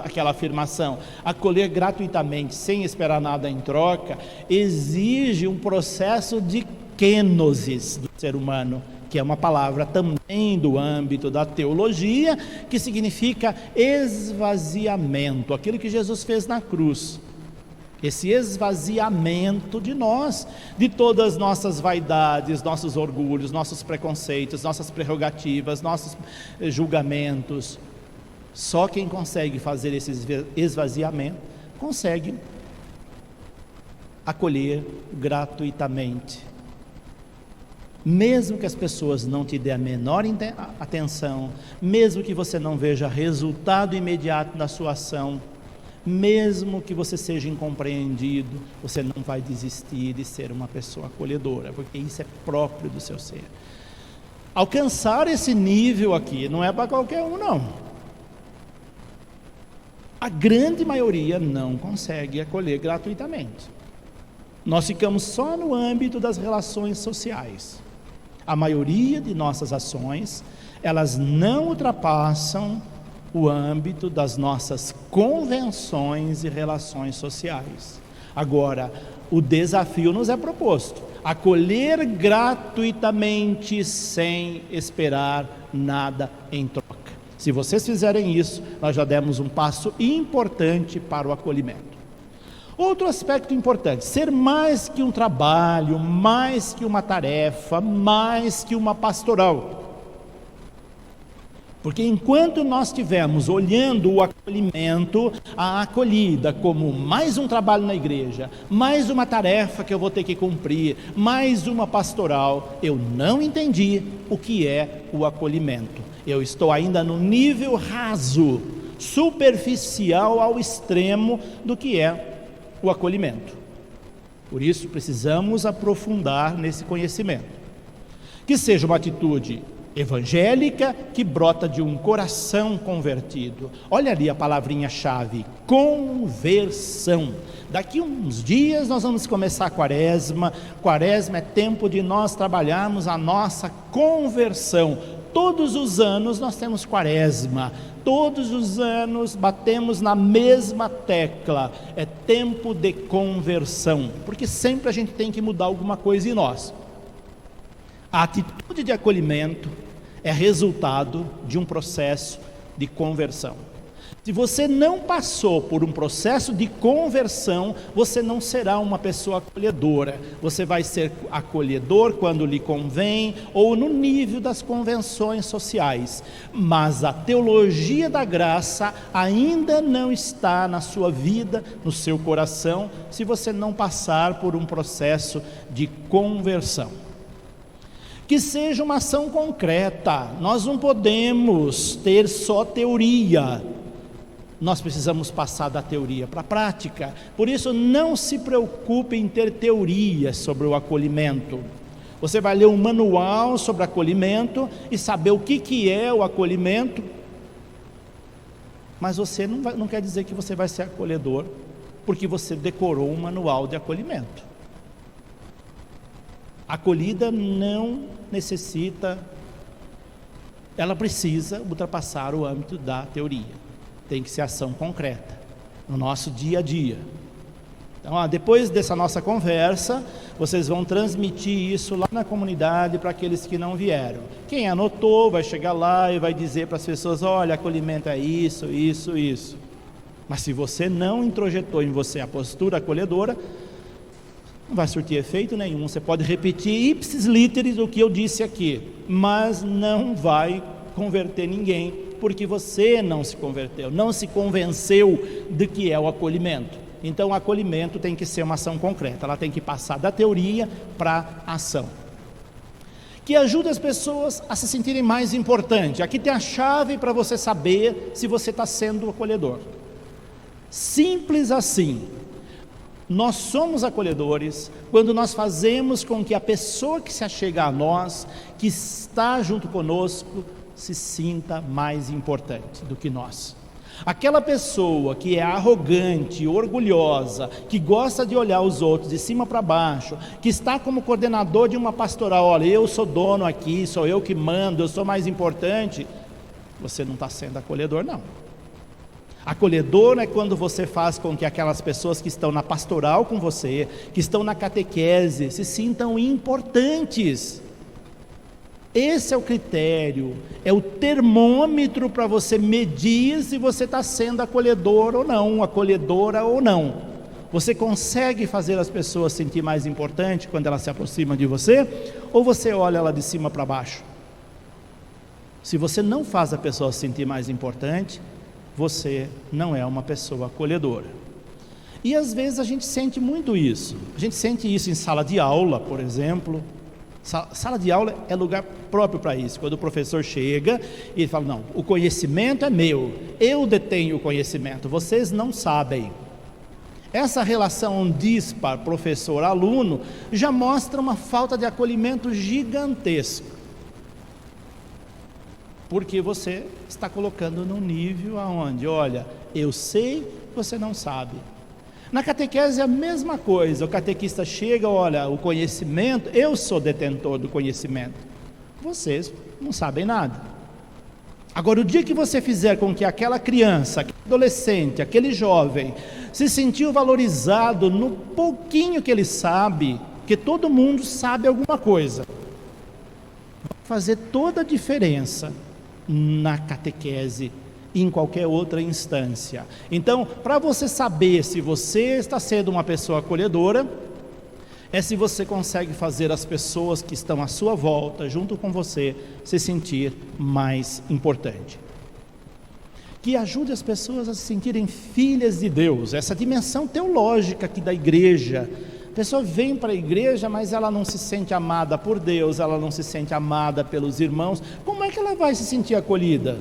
aquela afirmação, acolher gratuitamente, sem esperar nada em troca, exige um processo de kenosis do ser humano, que é uma palavra também do âmbito da teologia, que significa esvaziamento, aquilo que Jesus fez na cruz. Esse esvaziamento de nós, de todas as nossas vaidades, nossos orgulhos, nossos preconceitos, nossas prerrogativas, nossos julgamentos. Só quem consegue fazer esse esvaziamento, consegue acolher gratuitamente. Mesmo que as pessoas não te dêem a menor atenção, mesmo que você não veja resultado imediato da sua ação, mesmo que você seja incompreendido, você não vai desistir de ser uma pessoa acolhedora, porque isso é próprio do seu ser. Alcançar esse nível aqui não é para qualquer um, não. A grande maioria não consegue acolher gratuitamente. Nós ficamos só no âmbito das relações sociais. A maioria de nossas ações, elas não ultrapassam o âmbito das nossas convenções e relações sociais. Agora, o desafio nos é proposto: acolher gratuitamente sem esperar nada em troca. Se vocês fizerem isso, nós já demos um passo importante para o acolhimento. Outro aspecto importante: ser mais que um trabalho, mais que uma tarefa, mais que uma pastoral. Porque enquanto nós estivermos olhando o acolhimento, a acolhida como mais um trabalho na igreja, mais uma tarefa que eu vou ter que cumprir, mais uma pastoral, eu não entendi o que é o acolhimento. Eu estou ainda no nível raso, superficial ao extremo do que é o acolhimento. Por isso precisamos aprofundar nesse conhecimento. Que seja uma atitude evangélica que brota de um coração convertido. Olha ali a palavrinha-chave: conversão. Daqui uns dias nós vamos começar a quaresma. Quaresma é tempo de nós trabalharmos a nossa conversão. Todos os anos nós temos quaresma, todos os anos batemos na mesma tecla: é tempo de conversão, porque sempre a gente tem que mudar alguma coisa em nós. A atitude de acolhimento é resultado de um processo de conversão. Se você não passou por um processo de conversão, você não será uma pessoa acolhedora. Você vai ser acolhedor quando lhe convém ou no nível das convenções sociais. Mas a teologia da graça ainda não está na sua vida, no seu coração, se você não passar por um processo de conversão. Que seja uma ação concreta. Nós não podemos ter só teoria. Nós precisamos passar da teoria para a prática. Por isso, não se preocupe em ter teorias sobre o acolhimento. Você vai ler um manual sobre acolhimento e saber o que é o acolhimento, mas você não quer dizer que você vai ser acolhedor porque você decorou um manual de acolhimento. A acolhida não necessita, ela precisa ultrapassar o âmbito da teoria. Tem que ser ação concreta, no nosso dia a dia. Então, depois dessa nossa conversa, vocês vão transmitir isso lá na comunidade para aqueles que não vieram. Quem anotou vai chegar lá e vai dizer para as pessoas: olha, acolhimento é isso, isso, isso. Mas se você não introjetou em você a postura acolhedora, não vai surtir efeito nenhum. Você pode repetir ipsis literis o que eu disse aqui, mas não vai converter ninguém, porque você não se converteu, não se convenceu de que é o acolhimento. Então o acolhimento tem que ser uma ação concreta, ela tem que passar da teoria para a ação. Que ajude as pessoas a se sentirem mais importantes. Aqui tem a chave para você saber se você está sendo acolhedor. Simples assim. Nós somos acolhedores quando nós fazemos com que a pessoa que se achega a nós, que está junto conosco, se sinta mais importante do que nós. Aquela pessoa que é arrogante, orgulhosa, que gosta de olhar os outros de cima para baixo, que está como coordenador de uma pastoral: olha, eu sou dono aqui, sou eu que mando, eu sou mais importante. Você não está sendo acolhedor, não. Acolhedor é quando você faz com que aquelas pessoas que estão na pastoral com você, que estão na catequese, se sintam importantes. Esse é o critério, é o termômetro para você medir se você está sendo acolhedor ou não, acolhedora ou não. Você consegue fazer as pessoas sentir mais importante quando elas se aproximam de você, ou você olha ela de cima para baixo? Se você não faz a pessoa se sentir mais importante, você não é uma pessoa acolhedora. E às vezes a gente sente muito isso. A gente sente isso em sala de aula, por exemplo. Sala de aula é lugar próprio para isso. Quando o professor chega e ele fala, não, o conhecimento é meu, eu detenho o conhecimento, vocês não sabem. Essa relação dispar professor-aluno já mostra uma falta de acolhimento gigantesco, porque você está colocando num nível aonde, olha, eu sei, você não sabe. Na catequese é a mesma coisa, o catequista chega, olha, o conhecimento, eu sou detentor do conhecimento, vocês não sabem nada. Agora, o dia que você fizer com que aquela criança, aquele adolescente, aquele jovem, se sentiu valorizado no pouquinho que ele sabe, que todo mundo sabe alguma coisa, vai fazer toda a diferença na catequese, em qualquer outra instância. Então, para você saber se você está sendo uma pessoa acolhedora, é se você consegue fazer as pessoas que estão à sua volta, junto com você, se sentir mais importante. Que ajude as pessoas a se sentirem filhas de Deus, essa dimensão teológica aqui da igreja. A pessoa vem para a igreja, mas ela não se sente amada por Deus, ela não se sente amada pelos irmãos. Como é que ela vai se sentir acolhida?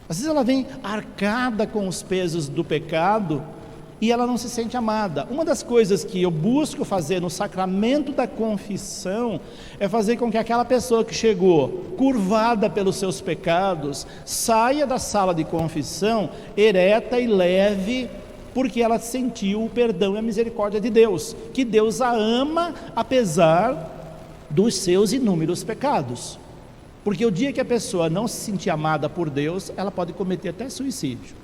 Às vezes ela vem arcada com os pesos do pecado e ela não se sente amada. Uma das coisas que eu busco fazer no sacramento da confissão é fazer com que aquela pessoa que chegou curvada pelos seus pecados saia da sala de confissão ereta e leve, porque ela sentiu o perdão e a misericórdia de Deus, que Deus a ama apesar dos seus inúmeros pecados. Porque o dia que a pessoa não se sentir amada por Deus, ela pode cometer até suicídio.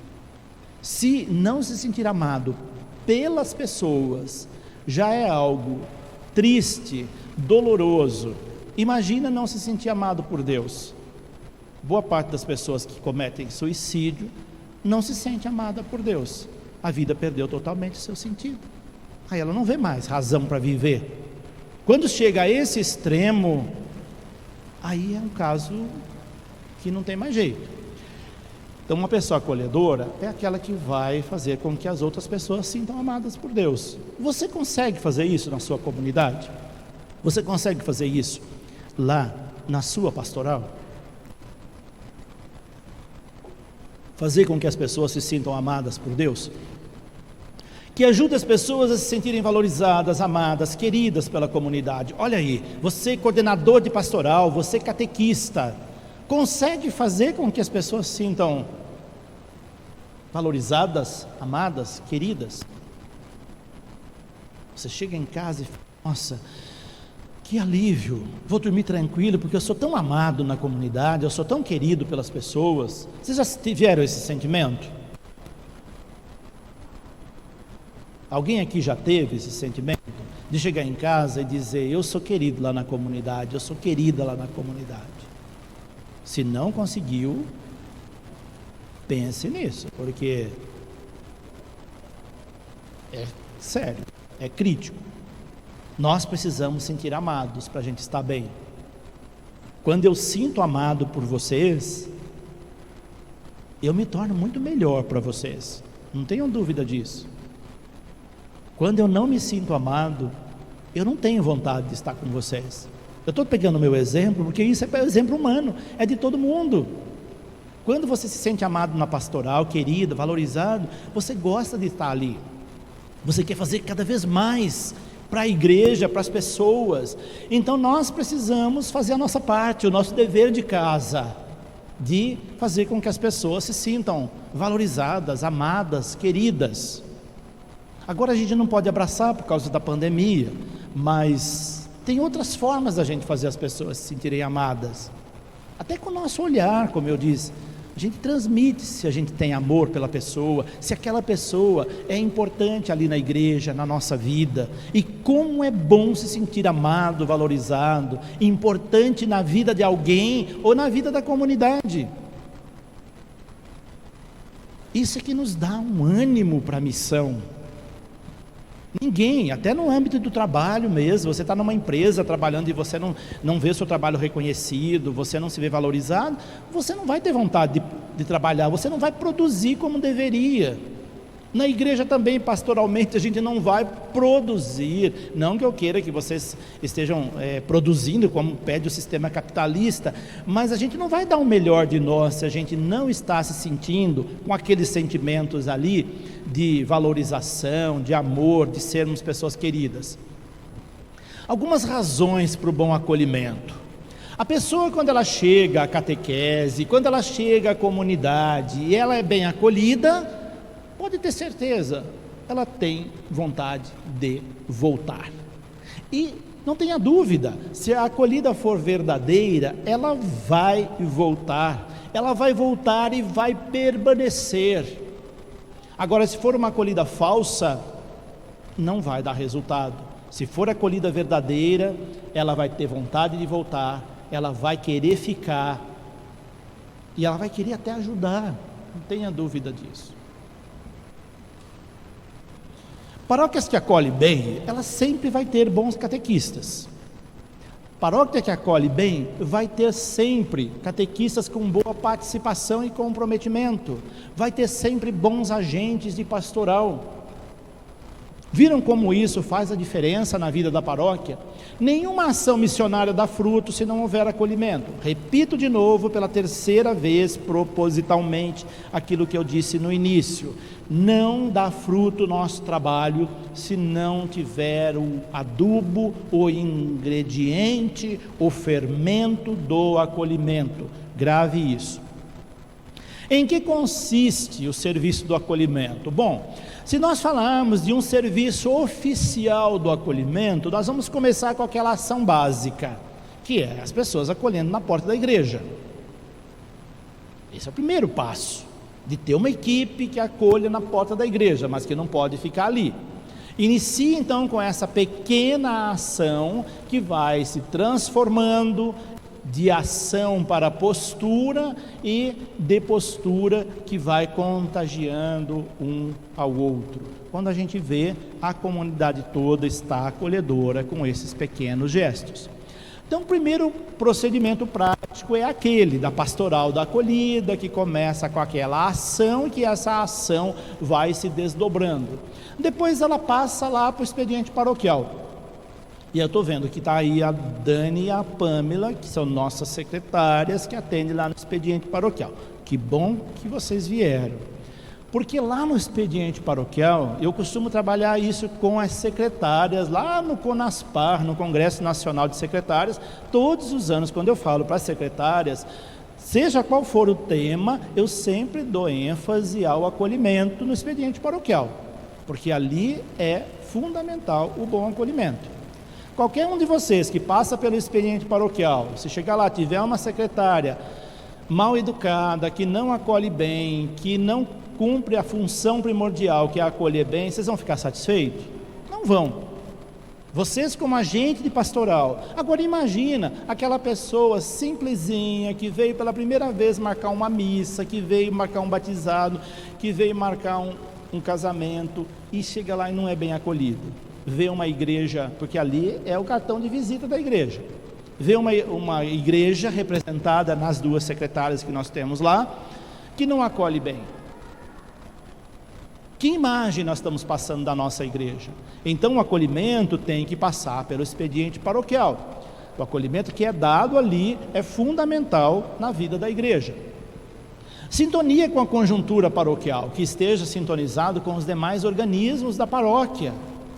Se não se sentir amado pelas pessoas, já é algo triste, doloroso. Imagina não se sentir amado por Deus. Boa parte das pessoas que cometem suicídio não se sente amada por Deus. A vida perdeu totalmente seu sentido. Aí ela não vê mais razão para viver. Quando chega a esse extremo, aí é um caso que não tem mais jeito. Então, uma pessoa acolhedora é aquela que vai fazer com que as outras pessoas se sintam amadas por Deus. Você consegue fazer isso na sua comunidade? Você consegue fazer isso lá na sua pastoral? Fazer com que as pessoas se sintam amadas por Deus? Que ajude as pessoas a se sentirem valorizadas, amadas, queridas pela comunidade. Olha aí, você coordenador de pastoral, você catequista, consegue fazer com que as pessoas se sintam valorizadas, amadas, queridas? Você chega em casa e fala, nossa, que alívio, vou dormir tranquilo, porque eu sou tão amado na comunidade, eu sou tão querido pelas pessoas. Vocês já tiveram esse sentimento? Alguém aqui já teve esse sentimento de chegar em casa e dizer, eu sou querido lá na comunidade, eu sou querida lá na comunidade? Se não conseguiu, pense nisso, porque é sério, é crítico. Nós precisamos sentir amados para a gente estar bem. Quando eu sinto amado por vocês, eu me torno muito melhor para vocês, não tenham dúvida disso. Quando eu não me sinto amado, eu não tenho vontade de estar com vocês. Eu estou pegando o meu exemplo, porque isso é exemplo humano, é de todo mundo. Quando você se sente amado na pastoral, querido, valorizado, você gosta de estar ali. Você quer fazer cada vez mais para a igreja, para as pessoas. Então nós precisamos fazer a nossa parte, o nosso dever de casa, de fazer com que as pessoas se sintam valorizadas, amadas, queridas. Agora a gente não pode abraçar por causa da pandemia, mas tem outras formas da gente fazer as pessoas se sentirem amadas. Até com o nosso olhar, como eu disse, a gente transmite se a gente tem amor pela pessoa, se aquela pessoa é importante ali na igreja, na nossa vida. E como é bom se sentir amado, valorizado, importante na vida de alguém ou na vida da comunidade. Isso é que nos dá um ânimo para a missão. Ninguém, até no âmbito do trabalho mesmo, você está numa empresa trabalhando e você não vê o seu trabalho reconhecido, você não se vê valorizado, você não vai ter vontade de trabalhar, você não vai produzir como deveria. Na igreja também, pastoralmente, a gente não vai produzir, não que eu queira que vocês estejam produzindo como pede o sistema capitalista, mas a gente não vai dar o melhor de nós se a gente não está se sentindo com aqueles sentimentos ali de valorização, de amor, de sermos pessoas queridas. Algumas razões para o bom acolhimento. A pessoa, quando ela chega à catequese, quando ela chega à comunidade e ela é bem acolhida, pode ter certeza, ela tem vontade de voltar. E não tenha dúvida, se a acolhida for verdadeira, ela vai voltar e vai permanecer. Agora, se for uma acolhida falsa, não vai dar resultado. Se for acolhida verdadeira, ela vai ter vontade de voltar, ela vai querer ficar, e ela vai querer até ajudar, não tenha dúvida disso. Paróquias que acolhem bem, ela sempre vai ter bons catequistas. Paróquia que acolhe bem, vai ter sempre catequistas com boa participação e comprometimento. Vai ter sempre bons agentes de pastoral. Viram como isso faz a diferença na vida da paróquia? Nenhuma ação missionária dá fruto se não houver acolhimento. Repito de novo, pela terceira vez, propositalmente, aquilo que eu disse no início. Não dá fruto o nosso trabalho se não tiver o adubo, o ingrediente, o fermento do acolhimento. Grave isso. Em que consiste o serviço do acolhimento? Bom, se nós falarmos de um serviço oficial do acolhimento, nós vamos começar com aquela ação básica, que é as pessoas acolhendo na porta da igreja. Esse é o primeiro passo, de ter uma equipe que acolha na porta da igreja, mas que não pode ficar ali. Inicie então com essa pequena ação que vai se transformando de ação para postura e de postura que vai contagiando um ao outro. Quando a gente vê, a comunidade toda está acolhedora com esses pequenos gestos. Então, o primeiro procedimento prático é aquele da pastoral da acolhida, que começa com aquela ação e que essa ação vai se desdobrando. Depois ela passa lá para o expediente paroquial. E eu estou vendo que está aí a Dani e a Pâmela, que são nossas secretárias, que atendem lá no expediente paroquial. Que bom que vocês vieram. Porque lá no expediente paroquial, eu costumo trabalhar isso com as secretárias, lá no CONASPAR, no Congresso Nacional de Secretárias, todos os anos, quando eu falo para as secretárias, seja qual for o tema, eu sempre dou ênfase ao acolhimento no expediente paroquial, porque ali é fundamental o bom acolhimento. Qualquer um de vocês que passa pelo expediente paroquial, se chegar lá, tiver uma secretária mal educada, que não acolhe bem, que não cumpre a função primordial, que é acolher bem, vocês vão ficar satisfeitos? Não vão. Vocês como agente de pastoral. Agora imagina aquela pessoa simplesinha, que veio pela primeira vez marcar uma missa, que veio marcar um batizado, que veio marcar um casamento, e chega lá e não é bem acolhido. Vê uma igreja, porque ali é o cartão de visita da igreja, vê uma igreja representada nas duas secretárias que nós temos lá, que não acolhe bem. Que imagem nós estamos passando da nossa igreja? Então o acolhimento tem que passar pelo expediente paroquial. O acolhimento que é dado ali é fundamental na vida da igreja. Sintonia com a conjuntura paroquial, que esteja sintonizado com os demais organismos da paróquia.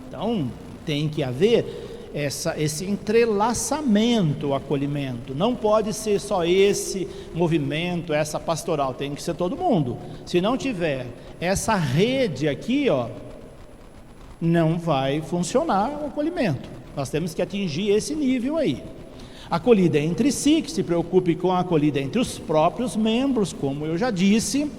Então, tem que haver esse entrelaçamento, o acolhimento. Não pode ser só esse movimento, essa pastoral, tem que ser todo mundo. Se não tiver essa rede aqui, não vai funcionar o acolhimento. Nós temos que atingir esse nível aí. Acolhida entre si, que se preocupe com a acolhida entre os próprios membros, como eu já disse.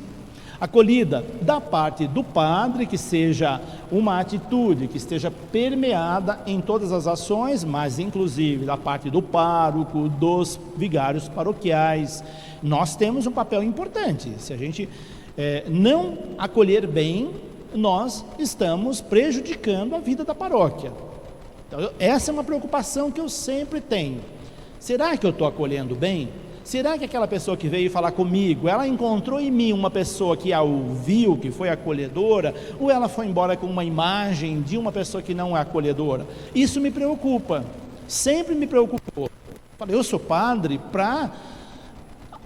Acolhida da parte do padre, que seja uma atitude que esteja permeada em todas as ações, mas inclusive da parte do pároco, dos vigários paroquiais. Nós temos um papel importante. Se a gente não acolher bem, nós estamos prejudicando a vida da paróquia. Então, essa é uma preocupação que eu sempre tenho. Será que eu estou acolhendo bem? será que aquela pessoa que veio falar comigo, ela encontrou em mim uma pessoa que a ouviu, que foi acolhedora, ou ela foi embora com uma imagem de uma pessoa que não é acolhedora? Isso me preocupa, sempre me preocupou. Eu sou padre para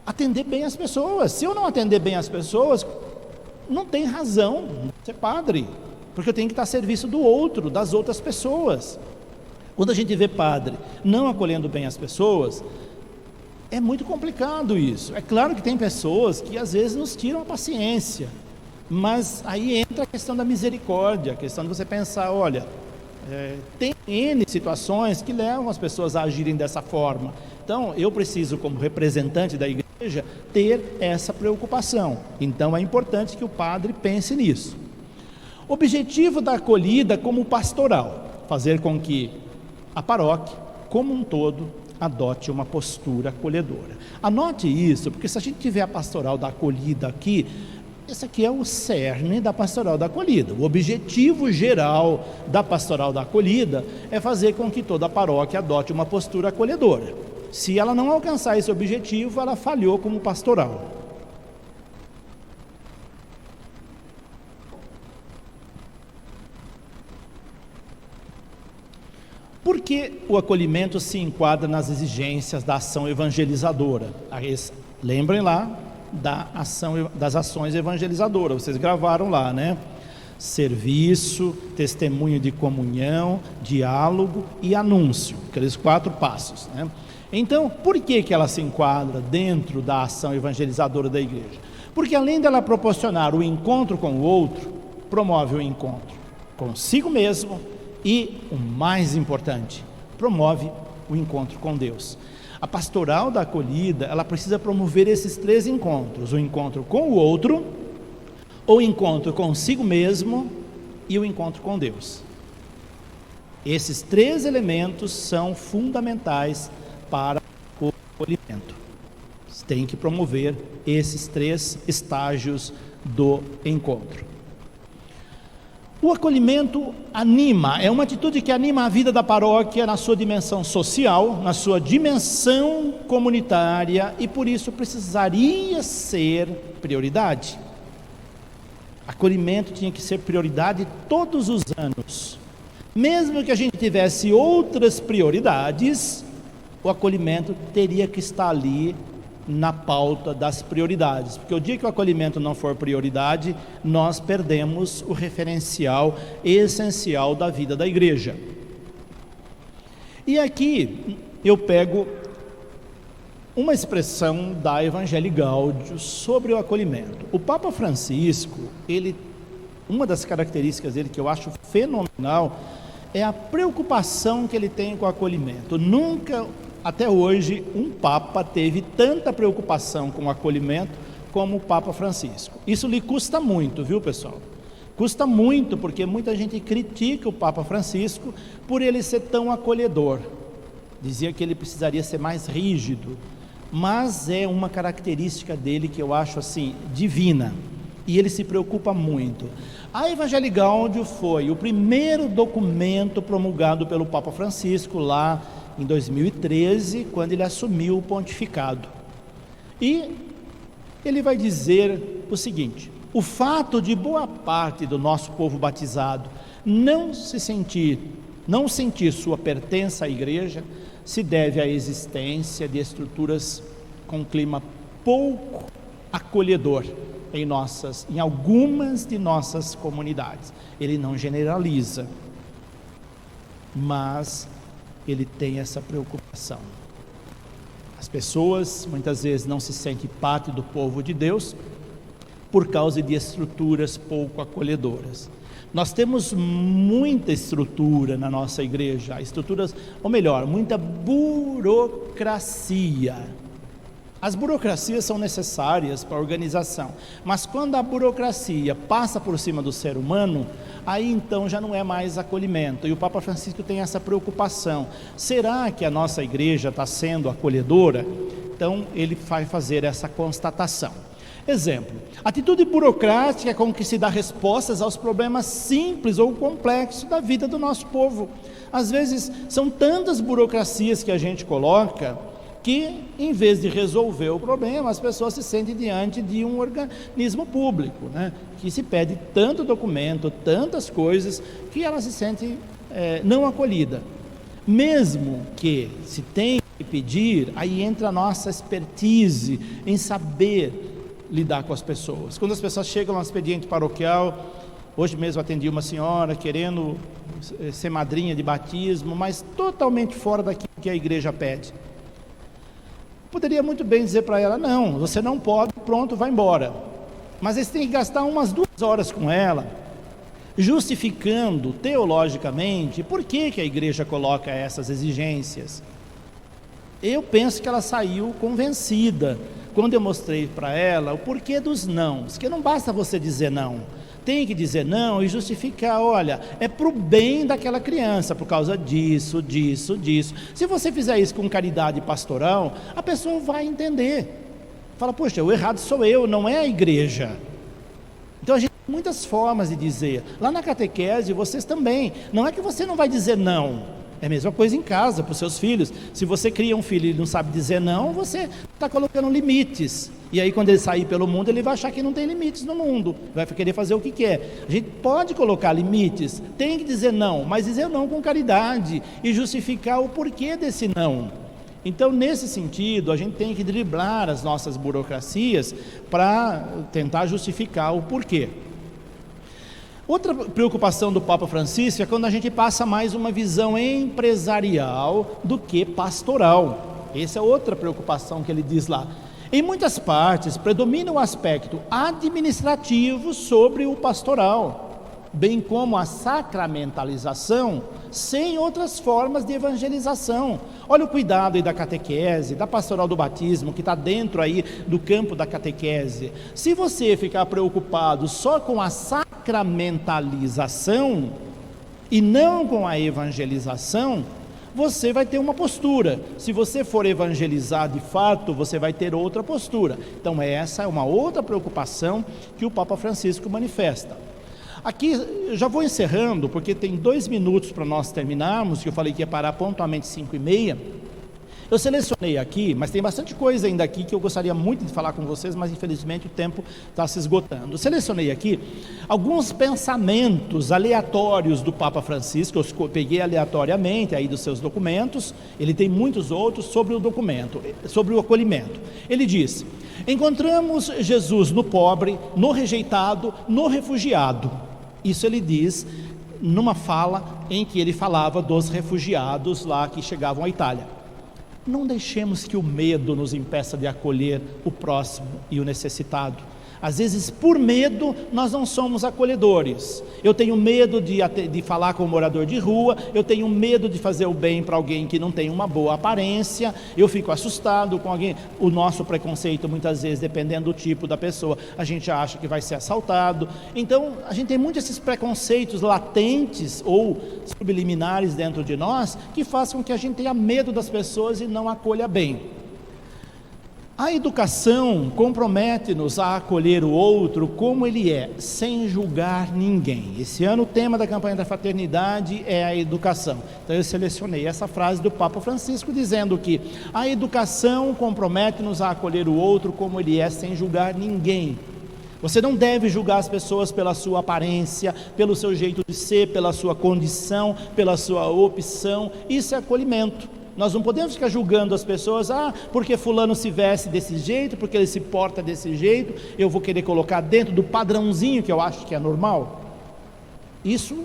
atender bem as pessoas. Se eu não atender bem as pessoas, não tem razão de ser padre, porque eu tenho que estar a serviço do outro, das outras pessoas. Quando a gente vê padre não acolhendo bem as pessoas, é muito complicado isso. É claro que tem pessoas que às vezes nos tiram a paciência, mas aí entra a questão da misericórdia, a questão de você pensar, olha, tem N situações que levam as pessoas a agirem dessa forma. Então eu preciso, como representante da igreja, ter essa preocupação. Então é importante que o padre pense nisso. Objetivo da acolhida como pastoral: fazer com que a paróquia, como um todo, adote uma postura acolhedora. Anote isso, porque se a gente tiver a pastoral da acolhida aqui, esse aqui é o cerne da pastoral da acolhida. O objetivo geral da pastoral da acolhida é fazer com que toda a paróquia adote uma postura acolhedora. Se ela não alcançar esse objetivo, ela falhou como pastoral. Por que o acolhimento se enquadra nas exigências da ação evangelizadora? Lembrem lá das ações evangelizadoras, vocês gravaram lá, né? Serviço, testemunho de comunhão, diálogo e anúncio, aqueles 4 passos, né? Então, por que ela se enquadra dentro da ação evangelizadora da igreja? Porque além dela proporcionar o encontro com o outro, promove o encontro consigo mesmo e, o mais importante, promove o encontro com Deus. A pastoral da acolhida, ela precisa promover esses 3 encontros: o encontro com o outro, o encontro consigo mesmo e o encontro com Deus. Esses 3 elementos são fundamentais para o acolhimento. Você tem que promover esses 3 estágios do encontro. O acolhimento anima, é uma atitude que anima a vida da paróquia na sua dimensão social, na sua dimensão comunitária, e por isso precisaria ser prioridade. Acolhimento tinha que ser prioridade todos os anos. Mesmo que a gente tivesse outras prioridades, o acolhimento teria que estar ali na pauta das prioridades, porque o dia que o acolhimento não for prioridade, nós perdemos o referencial essencial da vida da igreja. E aqui eu pego uma expressão da Evangelii Gaudium sobre o acolhimento. O Papa Francisco, uma das características dele que eu acho fenomenal é a preocupação que ele tem com o acolhimento. Nunca, até hoje, um Papa teve tanta preocupação com o acolhimento como o Papa Francisco. Isso lhe custa muito, viu, pessoal? Custa muito, porque muita gente critica o Papa Francisco por ele ser tão acolhedor. Dizia que ele precisaria ser mais rígido, mas é uma característica dele que eu acho assim, divina, e ele se preocupa muito. A Evangelii Gaudium foi o primeiro documento promulgado pelo Papa Francisco lá em 2013, quando ele assumiu o pontificado. E ele vai dizer o seguinte: o fato de boa parte do nosso povo batizado não sentir sua pertença à igreja se deve à existência de estruturas com clima pouco acolhedor em algumas de nossas comunidades. Ele não generaliza, mas ele tem essa preocupação. As pessoas muitas vezes não se sentem parte do povo de Deus por causa de estruturas pouco acolhedoras. Nós temos muita estrutura na nossa igreja, muita burocracia. As burocracias são necessárias para a organização, mas quando a burocracia passa por cima do ser humano, aí então já não é mais acolhimento. E o Papa Francisco tem essa preocupação: será que a nossa igreja está sendo acolhedora? Então ele vai fazer essa constatação. Exemplo: atitude burocrática com que se dá respostas aos problemas simples ou complexos da vida do nosso povo. Às vezes são tantas burocracias que a gente coloca que, em vez de resolver o problema, as pessoas se sentem diante de um organismo público, né, que se pede tanto documento, tantas coisas, que ela se sente não acolhida. Mesmo que se tenha que pedir, aí entra a nossa expertise em saber lidar com as pessoas. Quando as pessoas chegam ao expediente paroquial, hoje mesmo atendi uma senhora querendo ser madrinha de batismo, mas totalmente fora daquilo que a igreja pede. Poderia muito bem dizer para ela: não, você não pode, pronto, vai embora. Mas eles têm que gastar umas 2 horas com ela, justificando teologicamente por que a igreja coloca essas exigências. Eu penso que ela saiu convencida quando eu mostrei para ela o porquê dos nãos, que não basta você dizer não, tem que dizer não e justificar: olha, é para o bem daquela criança, por causa disso, disso, disso. Se você fizer isso com caridade pastoral, a pessoa vai entender. Fala: poxa, o errado sou eu, não é a igreja. Então a gente tem muitas formas de dizer. Lá na catequese, vocês também. Não é que você não vai dizer não. É a mesma coisa em casa, para os seus filhos. Se você cria um filho e ele não sabe dizer não, você está colocando limites. E aí quando ele sair pelo mundo, ele vai achar que não tem limites no mundo, vai querer fazer o que quer. A gente pode colocar limites, tem que dizer não, mas dizer não com caridade e justificar o porquê desse não. Então, nesse sentido, a gente tem que driblar as nossas burocracias para tentar justificar o porquê. Outra preocupação do Papa Francisco é quando a gente passa mais uma visão empresarial do que pastoral. Essa é outra preocupação que ele diz lá. Em muitas partes, predomina o aspecto administrativo sobre o pastoral, bem como a sacramentalização, sem outras formas de evangelização. Olha o cuidado aí da catequese, da pastoral do batismo, que está dentro aí do campo da catequese. Se você ficar preocupado só com a sacramentalização e não com a evangelização, você vai ter uma postura. Se você for evangelizar de fato, você vai ter outra postura. Então essa é uma outra preocupação que o Papa Francisco manifesta. Aqui eu já vou encerrando, porque tem 2 minutos para nós terminarmos, que eu falei que ia parar pontualmente 5h30. Eu selecionei aqui, mas tem bastante coisa ainda aqui que eu gostaria muito de falar com vocês, mas infelizmente o tempo está se esgotando. Eu selecionei aqui alguns pensamentos aleatórios do Papa Francisco, eu peguei aleatoriamente aí dos seus documentos. Ele tem muitos outros sobre o documento, sobre o acolhimento. Ele diz: encontramos Jesus no pobre, no rejeitado, no refugiado. Isso ele diz numa fala em que ele falava dos refugiados lá que chegavam à Itália. Não deixemos que o medo nos impeça de acolher o próximo e o necessitado. Às vezes, por medo, nós não somos acolhedores. Eu tenho medo de falar com um morador de rua, eu tenho medo de fazer o bem para alguém que não tem uma boa aparência, eu fico assustado com alguém. O nosso preconceito, muitas vezes, dependendo do tipo da pessoa, a gente acha que vai ser assaltado. Então, a gente tem muitos esses preconceitos latentes ou subliminares dentro de nós, que fazem com que a gente tenha medo das pessoas e não acolha bem. A educação compromete-nos a acolher o outro como ele é, sem julgar ninguém. Esse ano o tema da campanha da fraternidade é a educação. Então eu selecionei essa frase do Papa Francisco dizendo que a educação compromete-nos a acolher o outro como ele é, sem julgar ninguém. Você não deve julgar as pessoas pela sua aparência, pelo seu jeito de ser, pela sua condição, pela sua opção. Isso é acolhimento. Nós não podemos ficar julgando as pessoas: porque fulano se veste desse jeito, porque ele se porta desse jeito, eu vou querer colocar dentro do padrãozinho que eu acho que é normal. Isso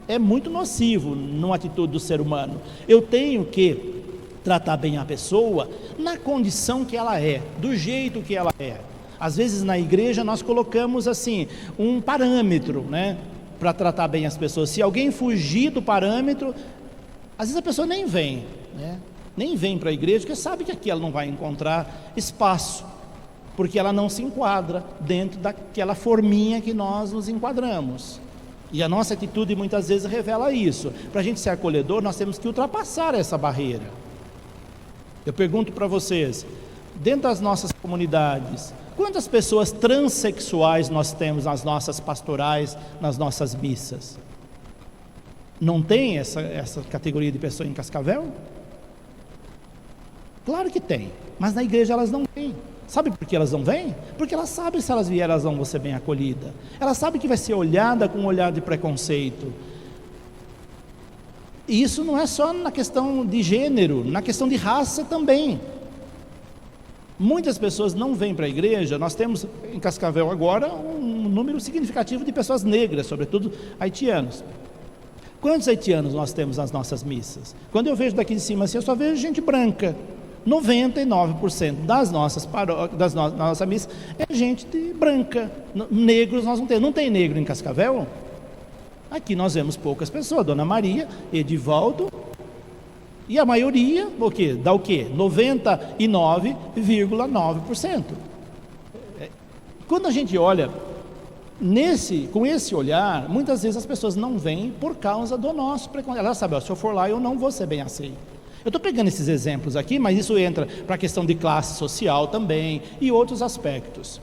é muito nocivo numa atitude do ser humano. Eu tenho que tratar bem a pessoa na condição que ela é, do jeito que ela é. Às vezes na igreja nós colocamos assim, um parâmetro, né, para tratar bem as pessoas. Se alguém fugir do parâmetro, às vezes a pessoa nem vem, né? Nem vem para a igreja, porque sabe que aqui ela não vai encontrar espaço, porque ela não se enquadra dentro daquela forminha que nós nos enquadramos. E a nossa atitude muitas vezes revela isso. Para a gente ser acolhedor, nós temos que ultrapassar essa barreira. Eu pergunto para vocês, dentro das nossas comunidades, quantas pessoas transexuais nós temos nas nossas pastorais, nas nossas missas? Não tem essa categoria de pessoa em Cascavel? Claro que tem, mas na igreja elas não vêm. Sabe por que elas não vêm? Porque elas sabem que se elas vierem, elas não vão ser bem acolhidas. Elas sabem que vai ser olhada com um olhar de preconceito. E isso não é só na questão de gênero, na questão de raça também. Muitas pessoas não vêm para a igreja. Nós temos em Cascavel agora um número significativo de pessoas negras, sobretudo haitianos. Quantos haitianos nós temos nas nossas missas? Quando eu vejo daqui de cima assim, eu só vejo gente branca. 99% das nossas nossa missa é gente branca. Negros nós não temos. Não tem negro em Cascavel? Aqui nós vemos poucas pessoas. Dona Maria, Edivaldo, e a maioria, o quê? Dá o quê? 99,9%. Quando a gente olha com esse olhar, muitas vezes as pessoas não vêm por causa do nosso preconceito. Elas sabem, se eu for lá eu não vou ser bem aceito. Eu estou pegando esses exemplos aqui, mas isso entra para a questão de classe social também e outros aspectos.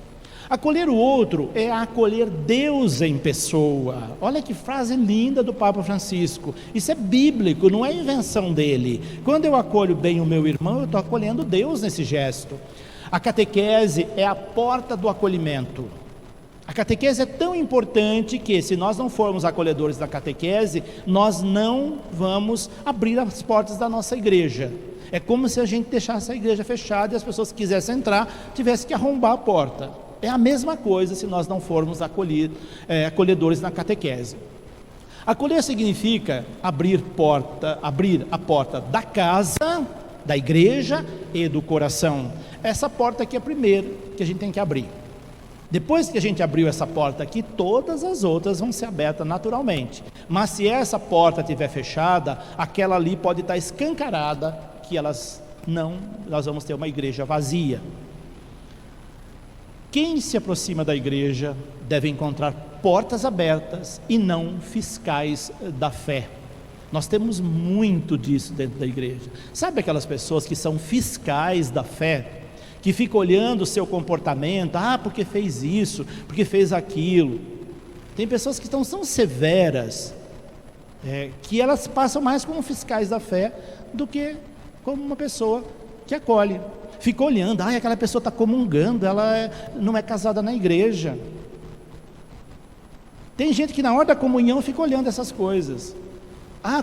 Acolher o outro é acolher Deus em pessoa. Olha que frase linda do Papa Francisco. Isso é bíblico, não é invenção dele. Quando eu acolho bem o meu irmão, eu estou acolhendo Deus nesse gesto. A catequese é a porta do acolhimento. A catequese é tão importante que, se nós não formos acolhedores da catequese, nós não vamos abrir as portas da nossa igreja. É como se a gente deixasse a igreja fechada e as pessoas que quisessem entrar tivessem que arrombar a porta. É a mesma coisa se nós não formos acolhedores na catequese. Acolher significa abrir a porta da casa, da igreja e do coração. Essa porta aqui é a primeira que a gente tem que abrir. Depois que a gente abriu essa porta aqui, todas as outras vão ser abertas naturalmente. Mas se essa porta estiver fechada, aquela ali pode estar escancarada, que nós vamos ter uma igreja vazia. Quem se aproxima da igreja deve encontrar portas abertas e não fiscais da fé. Nós temos muito disso dentro da igreja. Sabe aquelas pessoas que são fiscais da fé? Que fica olhando o seu comportamento, porque fez isso, porque fez aquilo. Tem pessoas que estão tão severas, que elas passam mais como fiscais da fé do que como uma pessoa que acolhe. Fica olhando, aquela pessoa está comungando, ela não é casada na igreja. Tem gente que na hora da comunhão fica olhando essas coisas.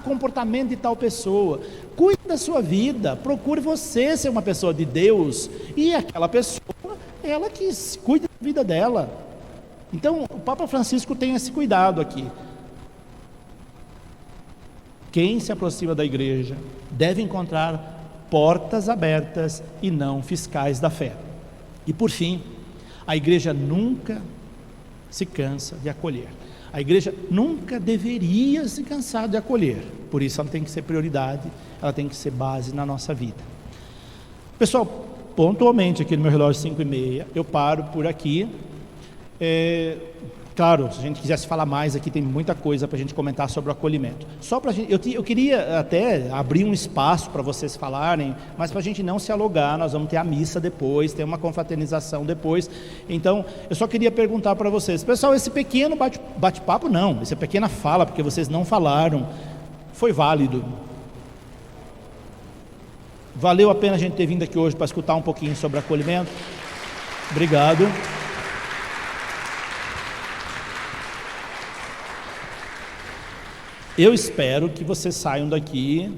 Comportamento de tal pessoa. Cuide da sua vida, procure você ser uma pessoa de Deus, e aquela pessoa, ela que cuide da vida dela. Então o Papa Francisco tem esse cuidado aqui. Quem se aproxima da igreja deve encontrar portas abertas e não fiscais da fé. E por fim, a igreja nunca se cansa de acolher. A igreja nunca deveria se cansar de acolher, por isso ela tem que ser prioridade, ela tem que ser base na nossa vida. Pessoal, pontualmente aqui no meu relógio 5h30, eu paro por aqui. Claro, se a gente quisesse falar mais aqui, tem muita coisa para a gente comentar sobre o acolhimento. Só para eu queria até abrir um espaço para vocês falarem, mas para a gente não se alugar, nós vamos ter a missa depois, ter uma confraternização depois. Então, eu só queria perguntar para vocês, pessoal, esse pequeno bate-papo não, essa pequena fala, porque vocês não falaram, foi válido? Valeu a pena a gente ter vindo aqui hoje para escutar um pouquinho sobre acolhimento? Obrigado. Eu espero que vocês saiam daqui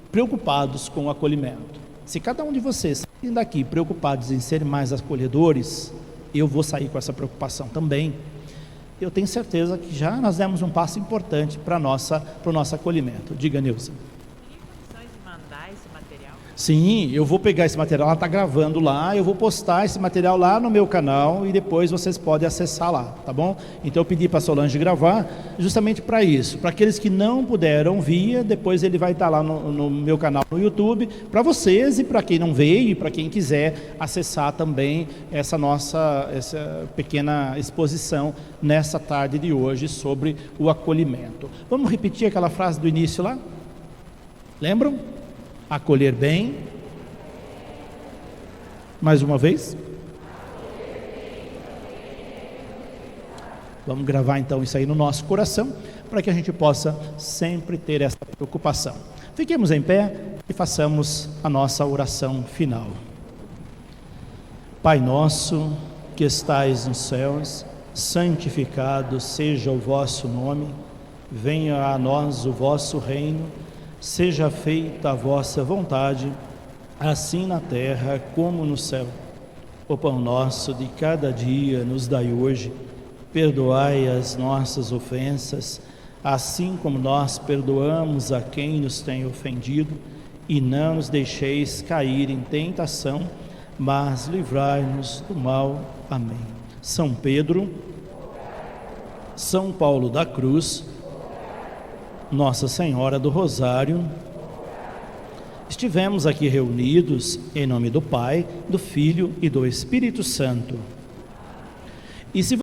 preocupados com o acolhimento. Se cada um de vocês saírem daqui preocupados em serem mais acolhedores, eu vou sair com essa preocupação também. Eu tenho certeza que já nós demos um passo importante para o nosso acolhimento. Diga, Nilza. Sim, eu vou pegar esse material, ela está gravando lá, eu vou postar esse material lá no meu canal e depois vocês podem acessar lá, tá bom? Então eu pedi para a Solange gravar justamente para isso, para aqueles que não puderam vir, depois ele vai estar lá no meu canal no YouTube, para vocês e para quem não veio e para quem quiser acessar também essa pequena exposição nessa tarde de hoje sobre o acolhimento. Vamos repetir aquela frase do início lá? Lembram? Acolher bem. Mais uma vez. Vamos gravar então isso aí no nosso coração, para que a gente possa sempre ter essa preocupação. Fiquemos em pé. e façamos a nossa oração final. Pai nosso, que estais nos céus, santificado seja o vosso nome, venha a nós o vosso reino, seja feita a vossa vontade, assim na terra como no céu. O pão nosso de cada dia nos dai hoje, perdoai as nossas ofensas, assim como nós perdoamos a quem nos tem ofendido, e não nos deixeis cair em tentação, mas livrai-nos do mal. Amém. São Pedro, São Paulo da Cruz, Nossa Senhora do Rosário, estivemos aqui reunidos em nome do Pai, do Filho e do Espírito Santo. E se